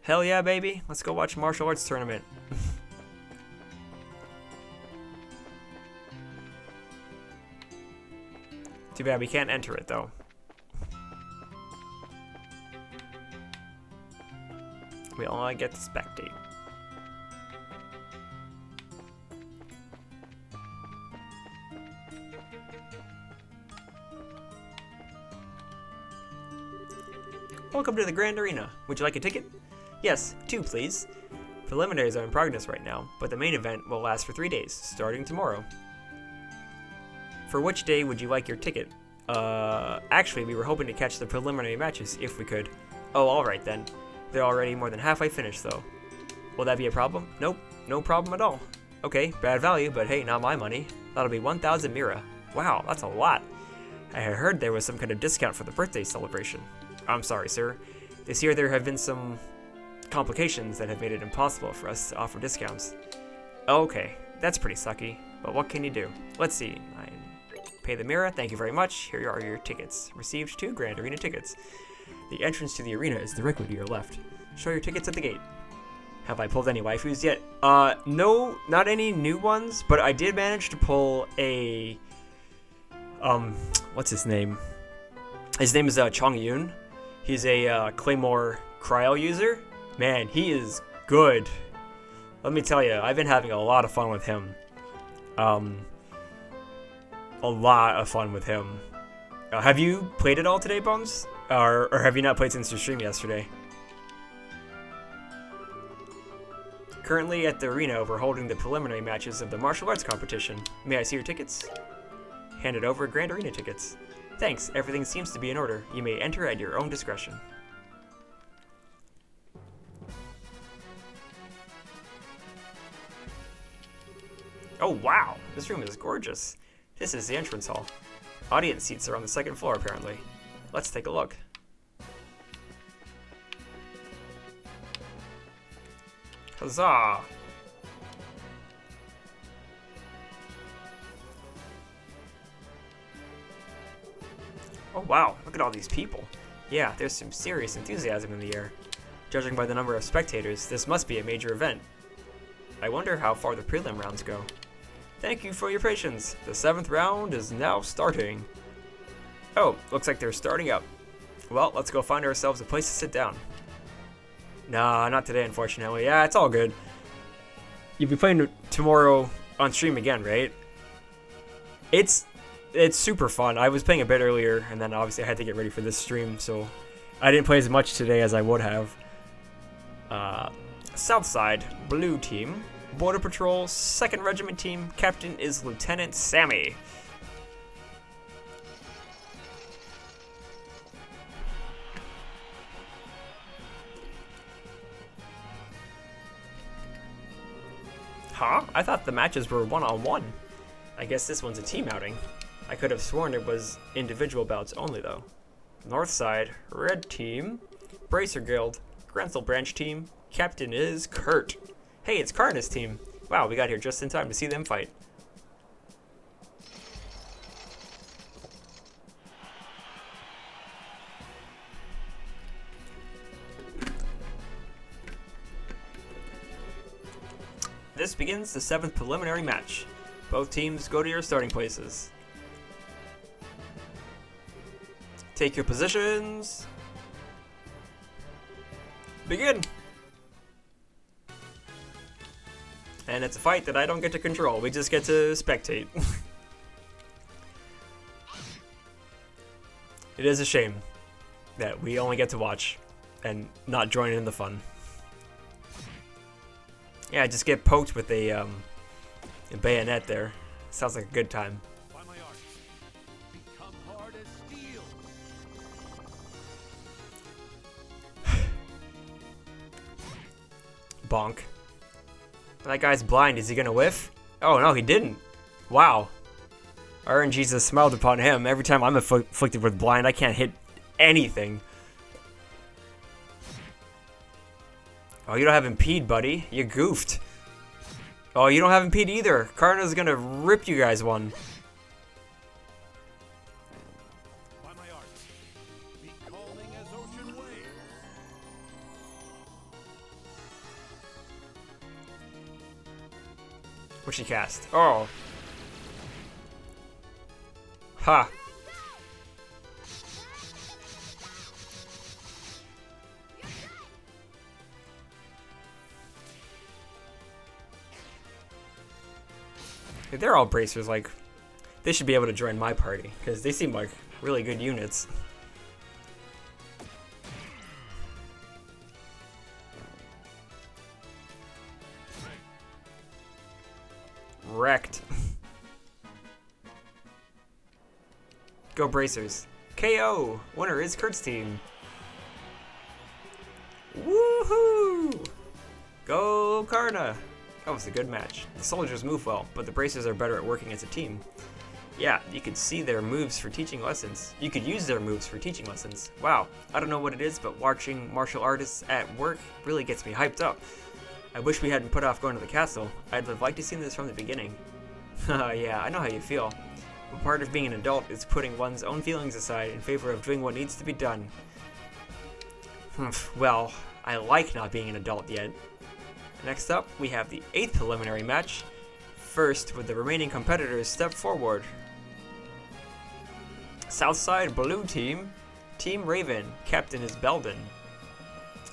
Hell yeah, baby. Let's go watch a martial arts tournament. Too bad we can't enter it, though. We only get to spectate. Welcome to the Grand Arena. Would you like a ticket? Yes, 2 please. Preliminaries are in progress right now, but the main event will last for 3 days, starting tomorrow. For which day would you like your ticket? Actually, we were hoping to catch the preliminary matches if we could. Oh, alright then. They're already more than halfway finished, though. Will that be a problem? Nope, no problem at all. Okay, bad value, but hey, not my money. That'll be 1,000 Mira. Wow, that's a lot. I had heard there was some kind of discount for the birthday celebration. I'm sorry, sir. This year there have been some complications that have made it impossible for us to offer discounts. Okay, that's pretty sucky, but what can you do? Let's see. I pay the Mira, thank you very much. Here are your tickets. Received 2 Grand Arena tickets. The entrance to the arena is directly to your left. Show your tickets at the gate. Have I pulled any waifus yet? No, not any new ones, but I did manage to pull a, what's his name? His name is Chong Yun. He's a Claymore Cryo user. Man, he is good. Let me tell you, I've been having a lot of fun with him. A lot of fun with him. Have you played it all today, Bones? Or have you not played since your stream yesterday? Currently at the arena, we're holding the preliminary matches of the martial arts competition. May I see your tickets? Handed over Grand Arena tickets. Thanks, everything seems to be in order. You may enter at your own discretion. Oh wow, this room is gorgeous. This is the entrance hall. Audience seats are on the 2nd floor apparently. Let's take a look. Huzzah! Oh wow, look at all these people. Yeah, there's some serious enthusiasm in the air. Judging by the number of spectators, this must be a major event. I wonder how far the prelim rounds go. Thank you for your patience. The 7th round is now starting. Oh, looks like they're starting up. Well, let's go find ourselves a place to sit down. Nah, not today, unfortunately. Yeah, it's all good. You'll be playing tomorrow on stream again, right? It's super fun. I was playing a bit earlier, and then obviously I had to get ready for this stream, so I didn't play as much today as I would have. Southside, Blue Team. Border Patrol, 2nd Regiment Team. Captain is Lieutenant Sammy. Huh? I thought the matches were one-on-one. I guess this one's a team outing. I could have sworn it was individual bouts only, though. Northside, Red Team. Bracer Guild, Grancel Branch Team. Captain is Kurt. Hey, it's Karna's team. Wow, we got here just in time to see them fight. This begins the 7th preliminary match. Both teams go to your starting places. Take your positions. Begin! And it's a fight that I don't get to control, we just get to spectate. It is a shame that we only get to watch and not join in the fun. Yeah, I just get poked with a bayonet there. Sounds like a good time. Become hard as steel. Bonk. That guy's blind. Is he gonna whiff? Oh no, he didn't. Wow. RNG's has smiled upon him. Every time I'm afflicted with blind, I can't hit anything. Oh, you don't have impede, buddy. You goofed. Oh, you don't have impede either. Karna's gonna rip you guys one. By my art, be calming as ocean waves. What'd she cast? Oh. Ha. They're all bracers, like, they should be able to join my party, because they seem like really good units. Wrecked. Go bracers. KO! Winner is Kurt's team. Woohoo! Go Karna! That was a good match. The soldiers move well, but the bracers are better at working as a team. Yeah, you could see their moves for teaching lessons. You could use their moves for teaching lessons. Wow, I don't know what it is, but watching martial artists at work really gets me hyped up. I wish we hadn't put off going to the castle. I'd have liked to see this from the beginning. Yeah, I know how you feel. But part of being an adult is putting one's own feelings aside in favor of doing what needs to be done. Well, I like not being an adult yet. Next up, we have the 8th preliminary match. First, with the remaining competitors step forward. Southside Blue Team, Team Raven, Captain is Belden.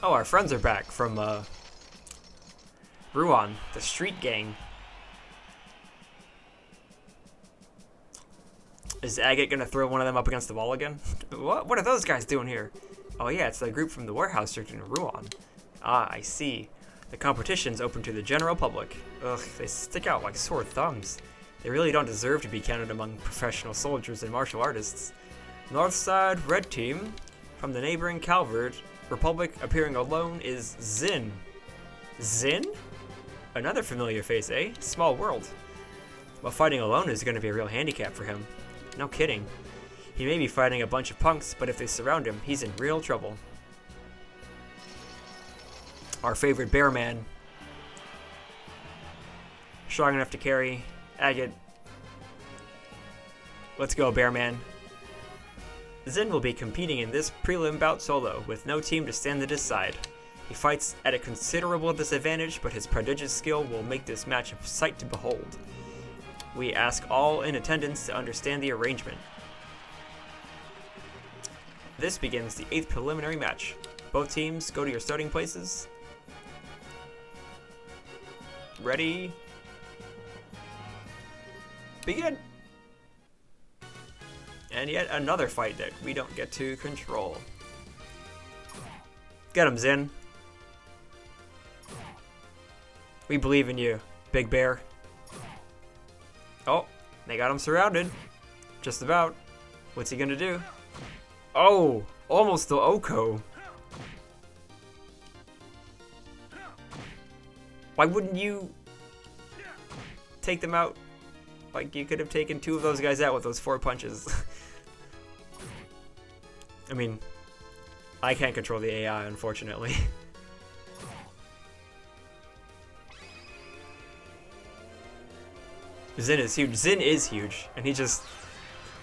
Oh, our friends are back from, Ruan, the street gang. Is Agate gonna throw one of them up against the wall again? What are those guys doing here? Oh yeah, it's the group from the warehouse district in Ruan. Ah, I see. The competition's open to the general public. Ugh, they stick out like sore thumbs. They really don't deserve to be counted among professional soldiers and martial artists. Northside Red Team, from the neighboring Calvert Republic, appearing alone is Zin. Zin? Another familiar face, eh? Small world. Well, fighting alone is going to be a real handicap for him. No kidding. He may be fighting a bunch of punks, but if they surround him, he's in real trouble. Our favorite bear man. Strong enough to carry Agate. Let's go, bear man. Zin will be competing in this prelim bout solo, with no team to stand at his side. He fights at a considerable disadvantage, but his prodigious skill will make this match a sight to behold. We ask all in attendance to understand the arrangement. This begins the 8th preliminary match. Both teams go to your starting places. Ready? Begin! And yet another fight that we don't get to control. Get him, Zin. We believe in you, Big Bear. Oh, they got him surrounded. Just about. What's he gonna do? Oh, almost the Oko. Why wouldn't you take them out? Like, you could have taken 2 of those guys out with those 4 punches. I mean, I can't control the AI, unfortunately. Zin is huge. Zin is huge. And he just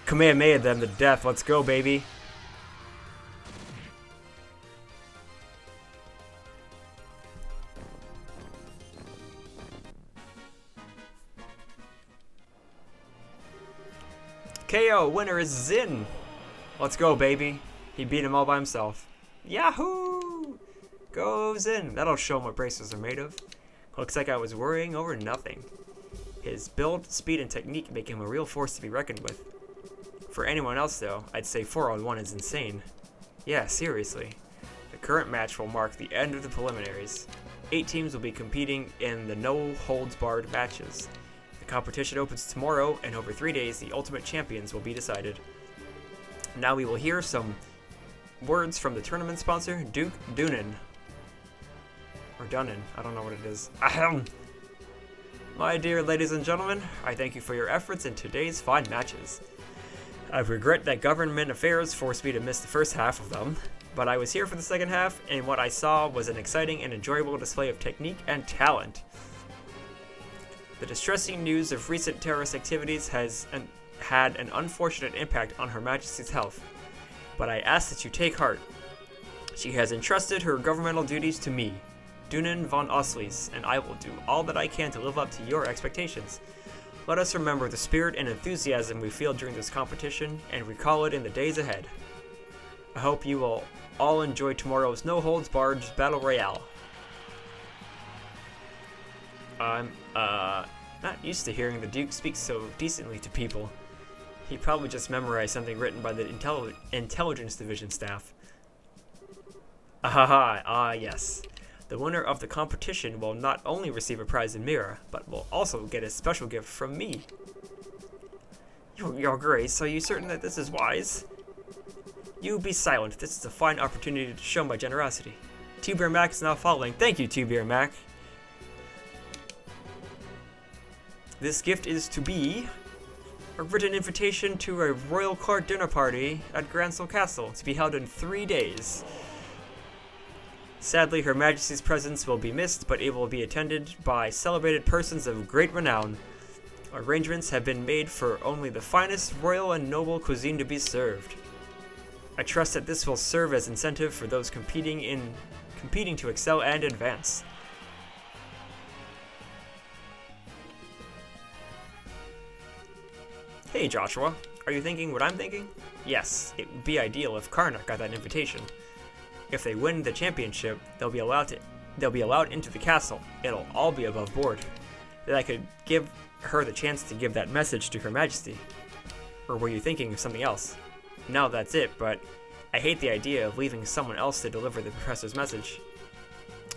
Kamehameha them to death. Let's go, baby. KO, winner is Zin. Let's go, baby. He beat him all by himself. Yahoo! Go Zin. That'll show him what bracers are made of. Looks like I was worrying over nothing. His build, speed, and technique make him a real force to be reckoned with. For anyone else, though, I'd say 4-on-1 is insane. Yeah, seriously. The current match will mark the end of the preliminaries. 8 teams will be competing in the no-holds-barred matches. The competition opens tomorrow, and over 3 days, the ultimate champions will be decided. Now we will hear some words from the tournament sponsor, Duke Dunin. Or Dunnan, I don't know what it is. Ahem. My dear ladies and gentlemen, I thank you for your efforts in today's fine matches. I regret that government affairs forced me to miss the first half of them, but I was here for the second half, and what I saw was an exciting and enjoyable display of technique and talent. The distressing news of recent terrorist activities has had an unfortunate impact on Her Majesty's health, but I ask that you take heart. She has entrusted her governmental duties to me, Dunin von Oslies, and I will do all that I can to live up to your expectations. Let us remember the spirit and enthusiasm we feel during this competition and recall it in the days ahead. I hope you will all enjoy tomorrow's no-holds-barred Battle Royale. Not used to hearing the Duke speak so decently to people. He probably just memorized something written by the Intelligence Division staff. Yes. The winner of the competition will not only receive a prize in Mira, but will also get a special gift from me. Your Grace, are you certain that this is wise? You be silent. This is a fine opportunity to show my generosity. Two-Bear Mac is now following. Thank you, Two-Bear Mac. This gift is to be a written invitation to a royal court dinner party at Grancel Castle to be held in 3 days. Sadly, Her Majesty's presence will be missed, but it will be attended by celebrated persons of great renown. Arrangements have been made for only the finest royal and noble cuisine to be served. I trust that this will serve as incentive for those competing to excel and advance. Hey Joshua, are you thinking what I'm thinking? Yes, it would be ideal if Karna got that invitation. If they win the championship, they'll be allowed into the castle. It'll all be above board. Then I could give her the chance to give that message to Her Majesty. Or were you thinking of something else? No, that's it, but I hate the idea of leaving someone else to deliver the professor's message.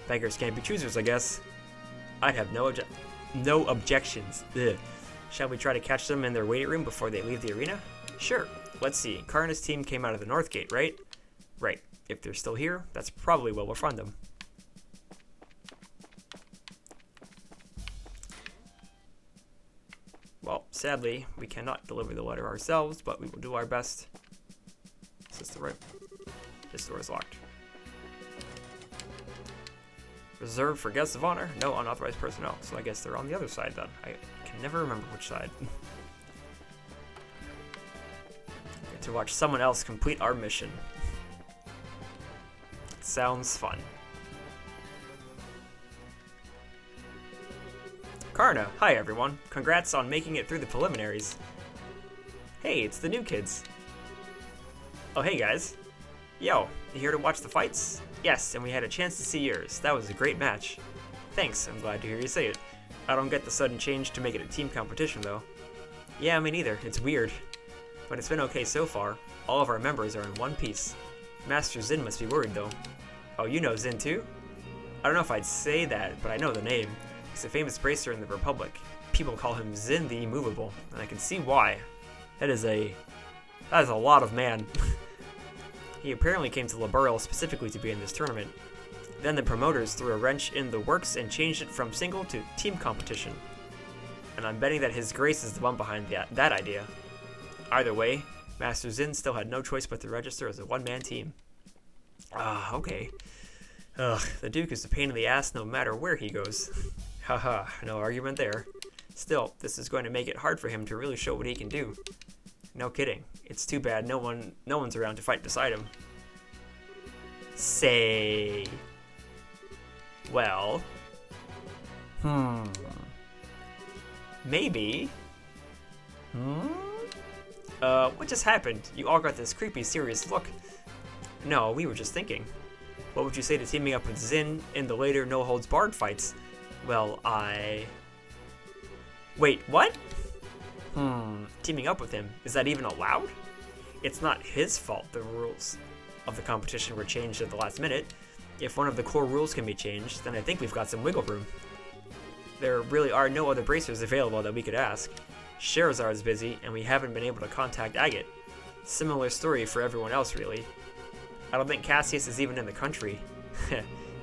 Beggars can't be choosers, I guess. I'd have no objections. Ugh. Shall we try to catch them in their waiting room before they leave the arena? Sure. Let's see. Karna's team came out of the North Gate, right? Right. If they're still here, that's probably where we'll find them. Well, sadly, we cannot deliver the letter ourselves, but we will do our best. Is this the right? This door is locked. Reserved for guests of honor, no unauthorized personnel. So I guess they're on the other side then. I can never remember which side. Get to watch someone else complete our mission. Sounds fun. Karna, hi everyone. Congrats on making it through the preliminaries. Hey, it's the new kids. Oh, hey guys. Yo, you here to watch the fights? Yes, and we had a chance to see yours. That was a great match. Thanks, I'm glad to hear you say it. I don't get the sudden change to make it a team competition though. Yeah, me neither. It's weird. But it's been okay so far. All of our members are in one piece. Master Zin must be worried though. Oh, you know Zin too? I don't know if I'd say that, but I know the name. He's a famous bracer in the Republic. People call him Zin the Immovable, and I can see why. That is a lot of man. He apparently came to Laburel specifically to be in this tournament. Then the promoters threw a wrench in the works and changed it from single to team competition. And I'm betting that His Grace is the one behind that idea. Either way, Master Zin still had no choice but to register as a one-man team. Okay. Ugh, the Duke is a pain in the ass no matter where he goes. Haha, no argument there. Still, this is going to make it hard for him to really show what he can do. No kidding. It's too bad no one's around to fight beside him. Say. Well. Maybe. What just happened? You all got this creepy, serious look. No, we were just thinking. What would you say to teaming up with Zin in the later no-holds-barred fights? Well, Wait, what? Teaming up with him, is that even allowed? It's not his fault the rules of the competition were changed at the last minute. If one of the core rules can be changed, then I think we've got some wiggle room. There really are no other bracers available that we could ask. Sherazard's busy, and we haven't been able to contact Agate. Similar story for everyone else, really. I don't think Cassius is even in the country.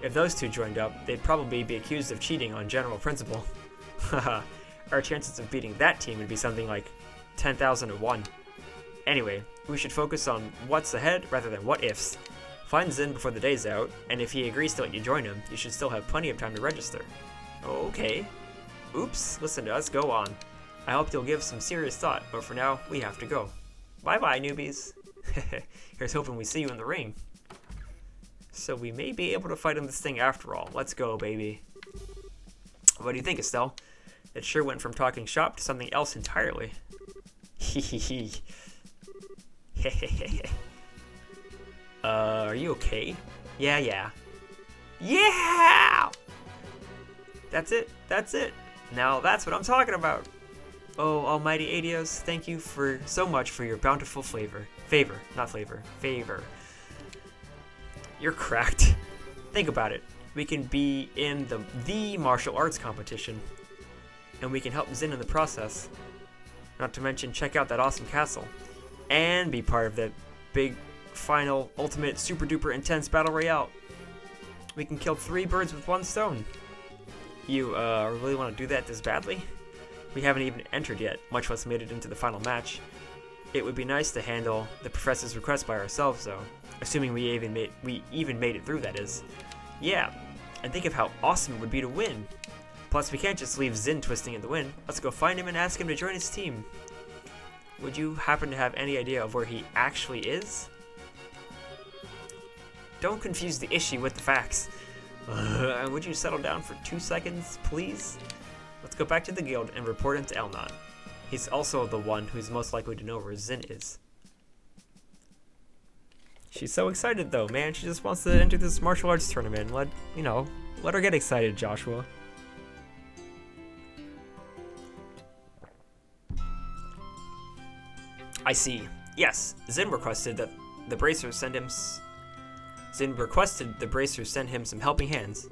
If those two joined up, they'd probably be accused of cheating on general principle. Haha. Our chances of beating that team would be something like 10,000 to 1. Anyway, we should focus on what's ahead rather than what ifs. Find Zin before the day's out, and if he agrees to let you join him, you should still have plenty of time to register. Okay. Oops, listen to us, go on. I hope you'll give some serious thought, but for now, we have to go. Bye-bye, newbies. Here's hoping we see you in the ring. So we may be able to fight in this thing after all. Let's go, baby. What do you think, Estelle? It sure went from talking shop to something else entirely. Hehehe. Are you okay? Yeah! Yeah! That's it. Now that's what I'm talking about. Oh, almighty Adios, thank you so much for your bountiful favor. Favor. You're cracked. Think about it. We can be in the martial arts competition, and we can help Zin in the process. Not to mention check out that awesome castle, and be part of that big, final, ultimate, super duper intense battle royale. We can kill 3 birds with 1 stone. You really want to do that this badly? We haven't even entered yet, much less made it into the final match. It would be nice to handle the professor's request by ourselves, though, assuming we even made it through, that is. Yeah, and think of how awesome it would be to win. Plus, we can't just leave Zin twisting in the wind. Let's go find him and ask him to join his team. Would you happen to have any idea of where he actually is? Don't confuse the issue with the facts. Would you settle down for 2 seconds, please? Let's go back to the guild and report him to Elnon. He's also the one who's most likely to know where Zin is. She's so excited though, man. She just wants to enter this martial arts tournament. Let her get excited, Joshua. I see. Yes, Zin requested the bracers send him some helping hands.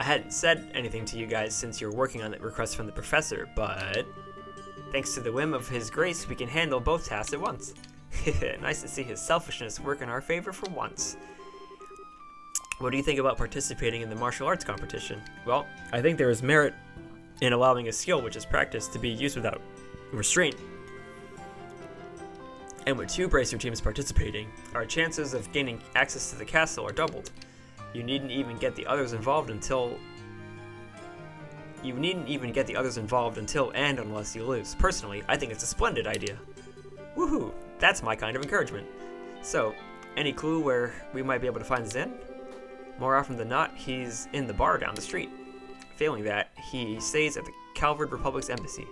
I hadn't said anything to you guys since you were working on that request from the professor, but thanks to the whim of his grace, we can handle both tasks at once. Nice to see his selfishness work in our favor for once. What do you think about participating in the martial arts competition? Well, I think there is merit in allowing a skill which is practiced to be used without restraint. And with 2 bracer teams participating, our chances of gaining access to the castle are doubled. You needn't even get the others involved until and unless you lose. Personally, I think it's a splendid idea. Woohoo! That's my kind of encouragement. So, any clue where we might be able to find Zin? More often than not, he's in the bar down the street. Failing that, he stays at the Calvard Republic's embassy.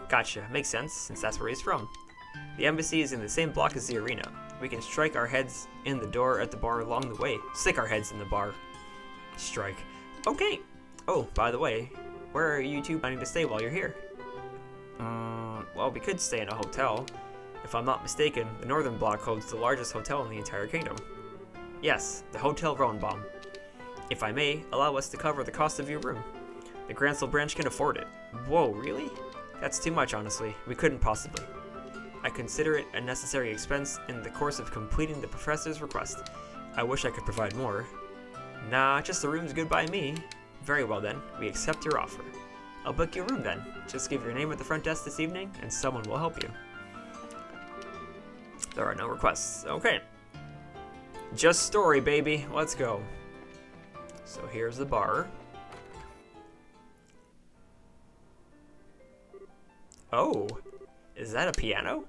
Gotcha, makes sense, since that's where he's from. The embassy is in the same block as the arena. We can strike our heads in the door at the bar along the way. Stick our heads in the bar. Strike. Okay. Oh, by the way, where are you 2 planning to stay while you're here? Well, we could stay in a hotel. If I'm not mistaken, the northern block holds the largest hotel in the entire kingdom. Yes, the Hotel Roenbaum. If I may, allow us to cover the cost of your room. The Grancel branch can afford it. Whoa, really? That's too much, honestly. We couldn't possibly. I consider it a necessary expense in the course of completing the professor's request. I wish I could provide more. Nah, just the room's good by me. Very well then, we accept your offer. I'll book your room then. Just give your name at the front desk this evening, and someone will help you. There are no requests. Okay. Just story, baby. Let's go. So here's the bar. Oh. Is that a piano?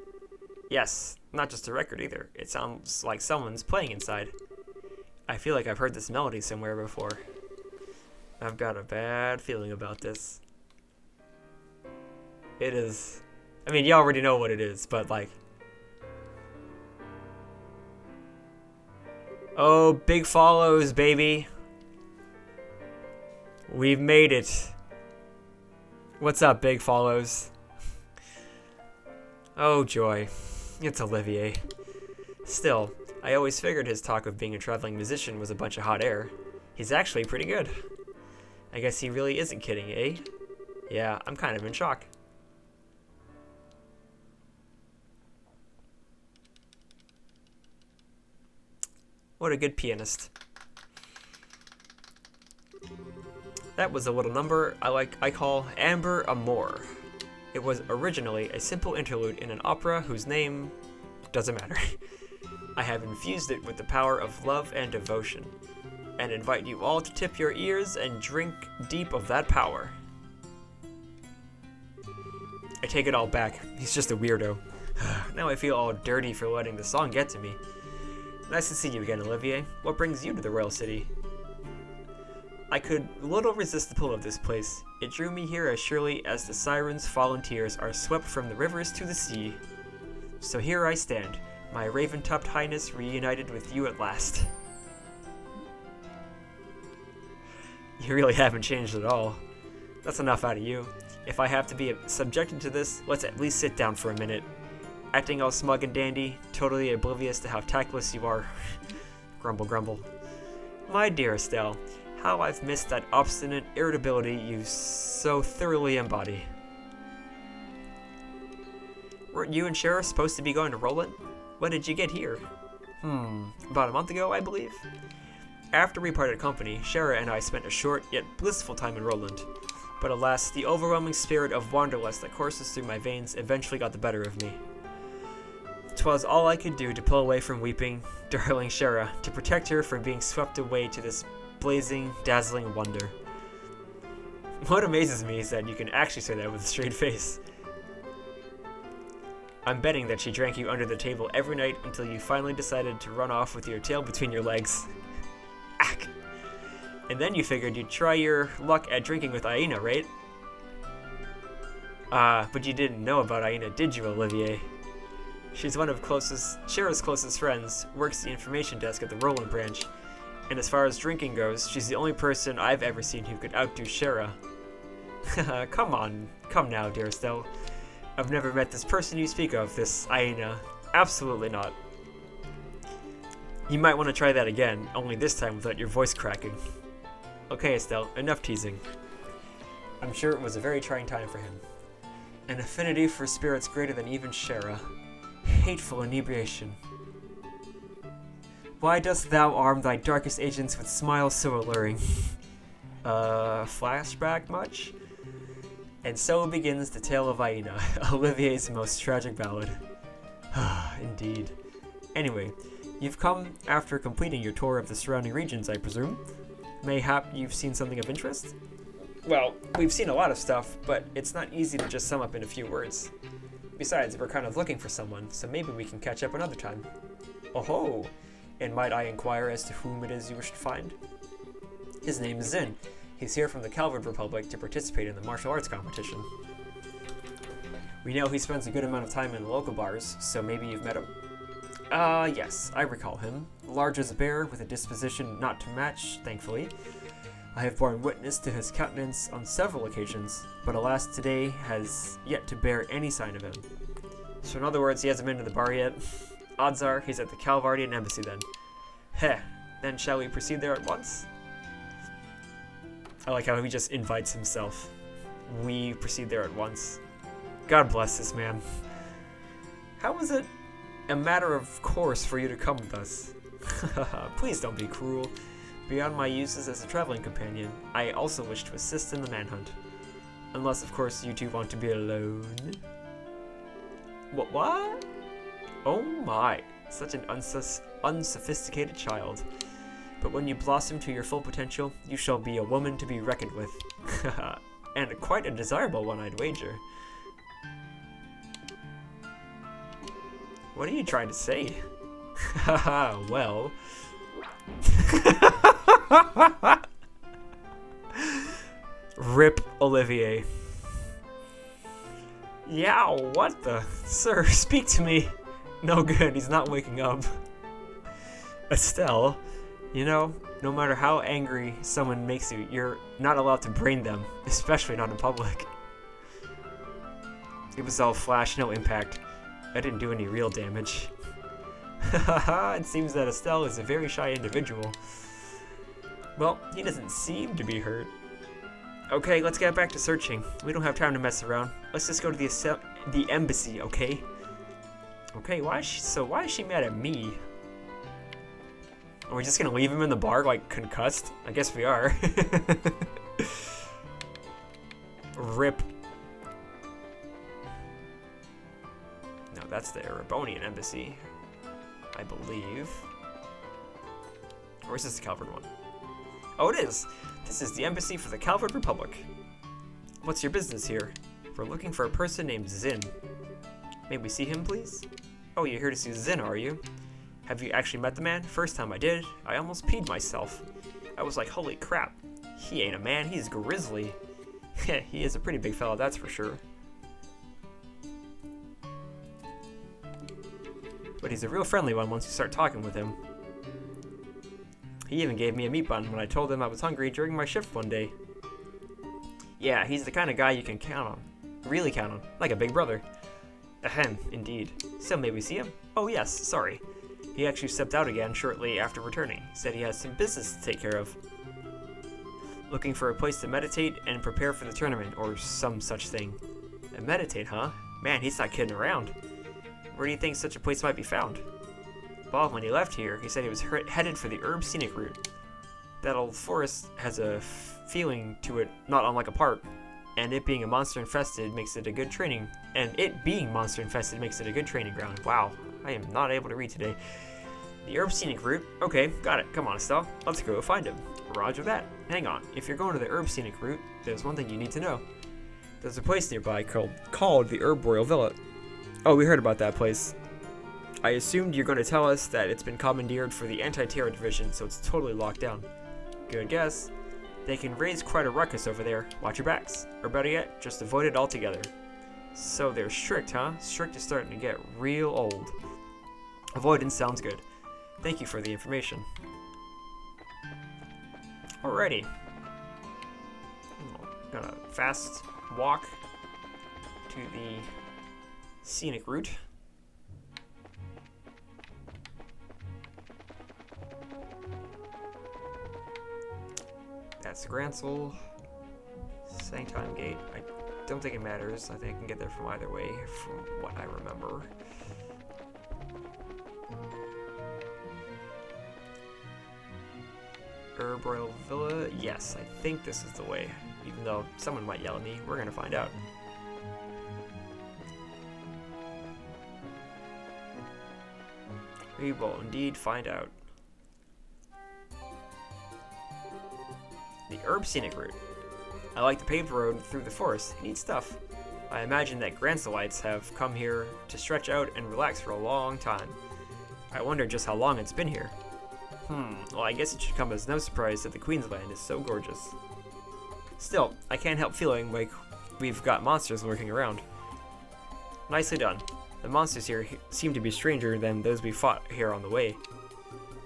Yes, not just a record either. It sounds like someone's playing inside. I feel like I've heard this melody somewhere before. I've got a bad feeling about this. It is... I mean, you already know what it is, but like... Oh, big follows, baby. We've made it. What's up, big follows? Oh joy, it's Olivier. Still, I always figured his talk of being a traveling musician was a bunch of hot air. He's actually pretty good. I guess he really isn't kidding, eh? Yeah, I'm kind of in shock. What a good pianist. That was a little number I call Amber Amour. It was originally a simple interlude in an opera whose name doesn't matter. I have infused it with the power of love and devotion, and invite you all to tip your ears and drink deep of that power. I take it all back. He's just a weirdo. Now I feel all dirty for letting the song get to me. Nice to see you again, Olivier. What brings you to the Royal City? I could little resist the pull of this place. It drew me here as surely as the sirens' fallen tears are swept from the rivers to the sea. So here I stand, my raven-topped highness reunited with you at last. You really haven't changed at all. That's enough out of you. If I have to be subjected to this, let's at least sit down for a minute. Acting all smug and dandy, totally oblivious to how tactless you are. Grumble, grumble. My dear Estelle, how I've missed that obstinate irritability you so thoroughly embody. Weren't you and Shara supposed to be going to Roland? When did you get here? About a month ago, I believe? After we parted company, Shara and I spent a short yet blissful time in Roland. But alas, the overwhelming spirit of wanderlust that courses through my veins eventually got the better of me. 'Twas all I could do to pull away from weeping, darling Shara, to protect her from being swept away to this blazing, dazzling wonder. What amazes me is that you can actually say that with a straight face. I'm betting that she drank you under the table every night until you finally decided to run off with your tail between your legs. Ack! And then you figured you'd try your luck at drinking with Aina, right? But you didn't know about Aina, did you, Olivier? She's one of Shara's closest friends, works the information desk at the Roland branch, and as far as drinking goes, she's the only person I've ever seen who could outdo Shara. Come now, dear Estelle. I've never met this person you speak of, this Aina. Absolutely not. You might want to try that again, only this time without your voice cracking. Okay, Estelle, enough teasing. I'm sure it was a very trying time for him. An affinity for spirits greater than even Shara. Hateful inebriation. Why dost thou arm thy darkest agents with smiles so alluring? Flashback much? And so begins the tale of Aina, Olivier's most tragic ballad. Indeed. Anyway, you've come after completing your tour of the surrounding regions, I presume? Mayhap you've seen something of interest? Well, we've seen a lot of stuff, but it's not easy to just sum up in a few words. Besides, we're kind of looking for someone, so maybe we can catch up another time. Oh-ho! And might I inquire as to whom it is you wish to find? His name is Zin. He's here from the Calvard Republic to participate in the martial arts competition. We know he spends a good amount of time in the local bars, so maybe you've met him? Yes, I recall him. Large as a bear, with a disposition not to match, thankfully. I have borne witness to his countenance on several occasions, but alas today has yet to bear any sign of him. So in other words, he hasn't been to the bar yet. Odds are he's at the Calvardian embassy then. Heh, then shall we proceed there at once? I like how he just invites himself. We proceed there at once. God bless this man. How is it a matter of course for you to come with us? Please don't be cruel. Beyond my uses as a traveling companion, I also wish to assist in the manhunt. Unless, of course, you two want to be alone. What? Oh my, such an unsophisticated child. But when you blossom to your full potential, you shall be a woman to be reckoned with. And quite a desirable one, I'd wager. What are you trying to say? Haha, well... Rip Olivier. Yeah, what the? Sir, speak to me. No good, he's not waking up. Estelle, you know, no matter how angry someone makes you, you're not allowed to brain them, especially not in public. It was all flash, no impact. I didn't do any real damage. Haha, it seems that Estelle is a very shy individual. Well, he doesn't seem to be hurt. Okay, let's get back to searching. We don't have time to mess around. Let's just go to the embassy, okay? Okay, why is she mad at me? Are we just gonna leave him in the bar, like, concussed? I guess we are. Rip. No, that's the Erebonian embassy, I believe. Or is this the Calvard one? Oh, it is! This is the embassy for the Calvard Republic. What's your business here? We're looking for a person named Zin. May we see him, please? Oh, you're here to see Zin, are you? Have you actually met the man? First time I did, I almost peed myself. I was like, holy crap. He ain't a man, he's grizzly. He is a pretty big fella, that's for sure. But he's a real friendly one once you start talking with him. He even gave me a meat bun when I told him I was hungry during my shift one day. Yeah, he's the kind of guy you can count on. Really count on. Like a big brother. Ahem, indeed. So may we see him? Oh yes, sorry. He actually stepped out again shortly after returning. He said he has some business to take care of. Looking for a place to meditate and prepare for the tournament, or some such thing. And meditate, huh? Man, he's not kidding around. Where do you think such a place might be found? Well, when he left here, he said he was headed for the herb scenic route. That old forest has a feeling to it not unlike a park, and it being monster infested makes it a good training ground. Wow, I am not able to read today. The herb scenic route? Okay, got it. Come on, Estelle. Let's go find him. Roger that. Hang on. If you're going to the herb scenic route, there's one thing you need to know. There's a place nearby called the Herb Royal Villa. Oh, we heard about that place. I assumed you're going to tell us that it's been commandeered for the anti-terror division, so it's totally locked down. Good guess. They can raise quite a ruckus over there. Watch your backs. Or better yet, just avoid it altogether. So they're strict, huh? Strict is starting to get real old. Avoidance sounds good. Thank you for the information. Alrighty. Gonna fast walk to the scenic route. That's Grancel. Sanctime Gate. I don't think it matters. I think I can get there from either way, from what I remember. Herb Royal Villa. Yes, I think this is the way. Even though someone might yell at me, we're gonna find out. We will indeed find out. The herb scenic route. I like the paved road through the forest. Neat stuff. I imagine that Grancelites have come here to stretch out and relax for a long time. I wonder just how long it's been here. Well, I guess it should come as no surprise that the Queen's Land is so gorgeous. Still, I can't help feeling like we've got monsters lurking around. Nicely done. The monsters here seem to be stranger than those we fought here on the way.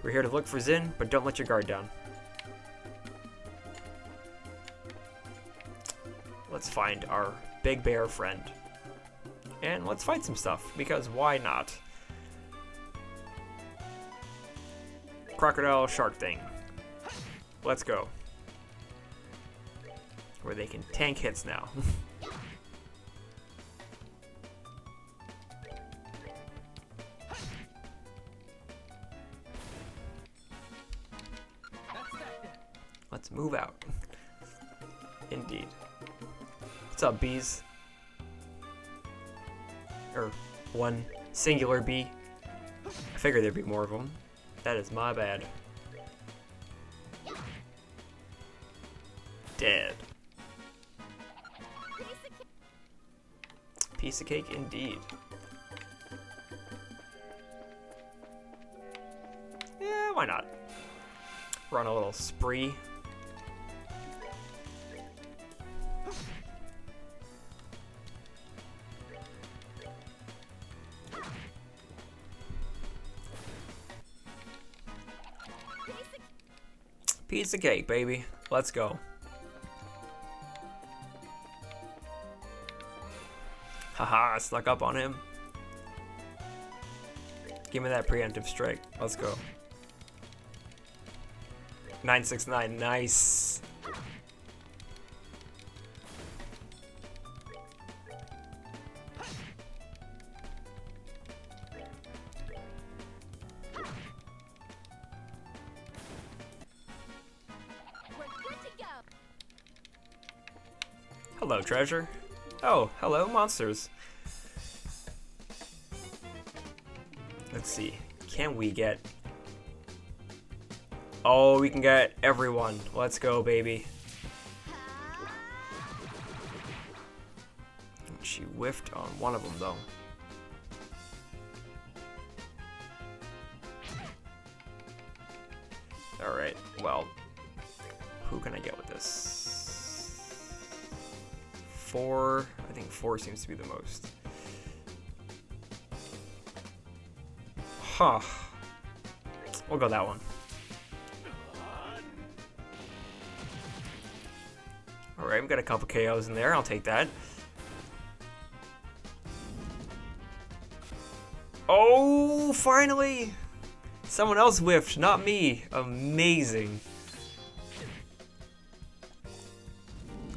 We're here to look for Zin, but don't let your guard down. Let's find our big bear friend. And let's fight some stuff, because why not? Crocodile shark thing. Let's go. Where they can tank hits now. Let's move out. Indeed. What's up, bees? Or one singular bee. I figured there'd be more of them. That is my bad. Dead. Piece of cake indeed. Yeah, why not? Run a little spree. Piece of cake, baby. Let's go. Haha, snuck up on him. Give me that preemptive strike. Let's go. 969, nice. Hello, treasure. Oh, hello, monsters. Let's see. Can we get... Oh, we can get everyone. Let's go, baby. She whiffed on one of them, though. Alright, well, who can I get with this? 4. I think 4 seems to be the most. Huh. We'll go that one. Alright, we got a couple KOs in there. I'll take that. Oh, finally! Someone else whiffed, not me. Amazing.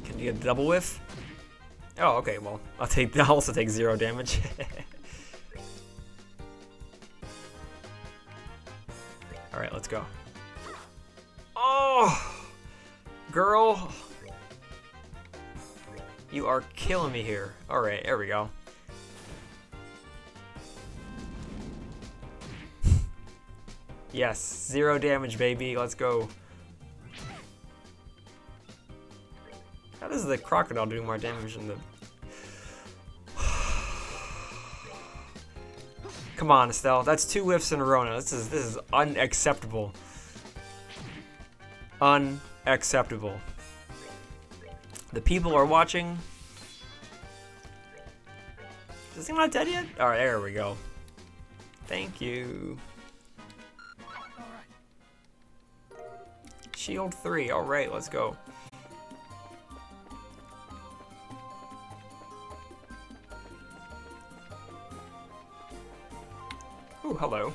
Can you get a double whiff? Oh, okay, well, I'll also take 0 damage. Alright, let's go. Oh! Girl! You are killing me here. Alright, there we go. Yes, 0 damage, baby. Let's go. How does the crocodile do more damage than the... Come on, Estelle. That's 2 whiffs in a row now. This is unacceptable. Unacceptable. The people are watching. Is he not dead yet? Alright, there we go. Thank you. Shield 3. Alright, let's go. Ooh, hello.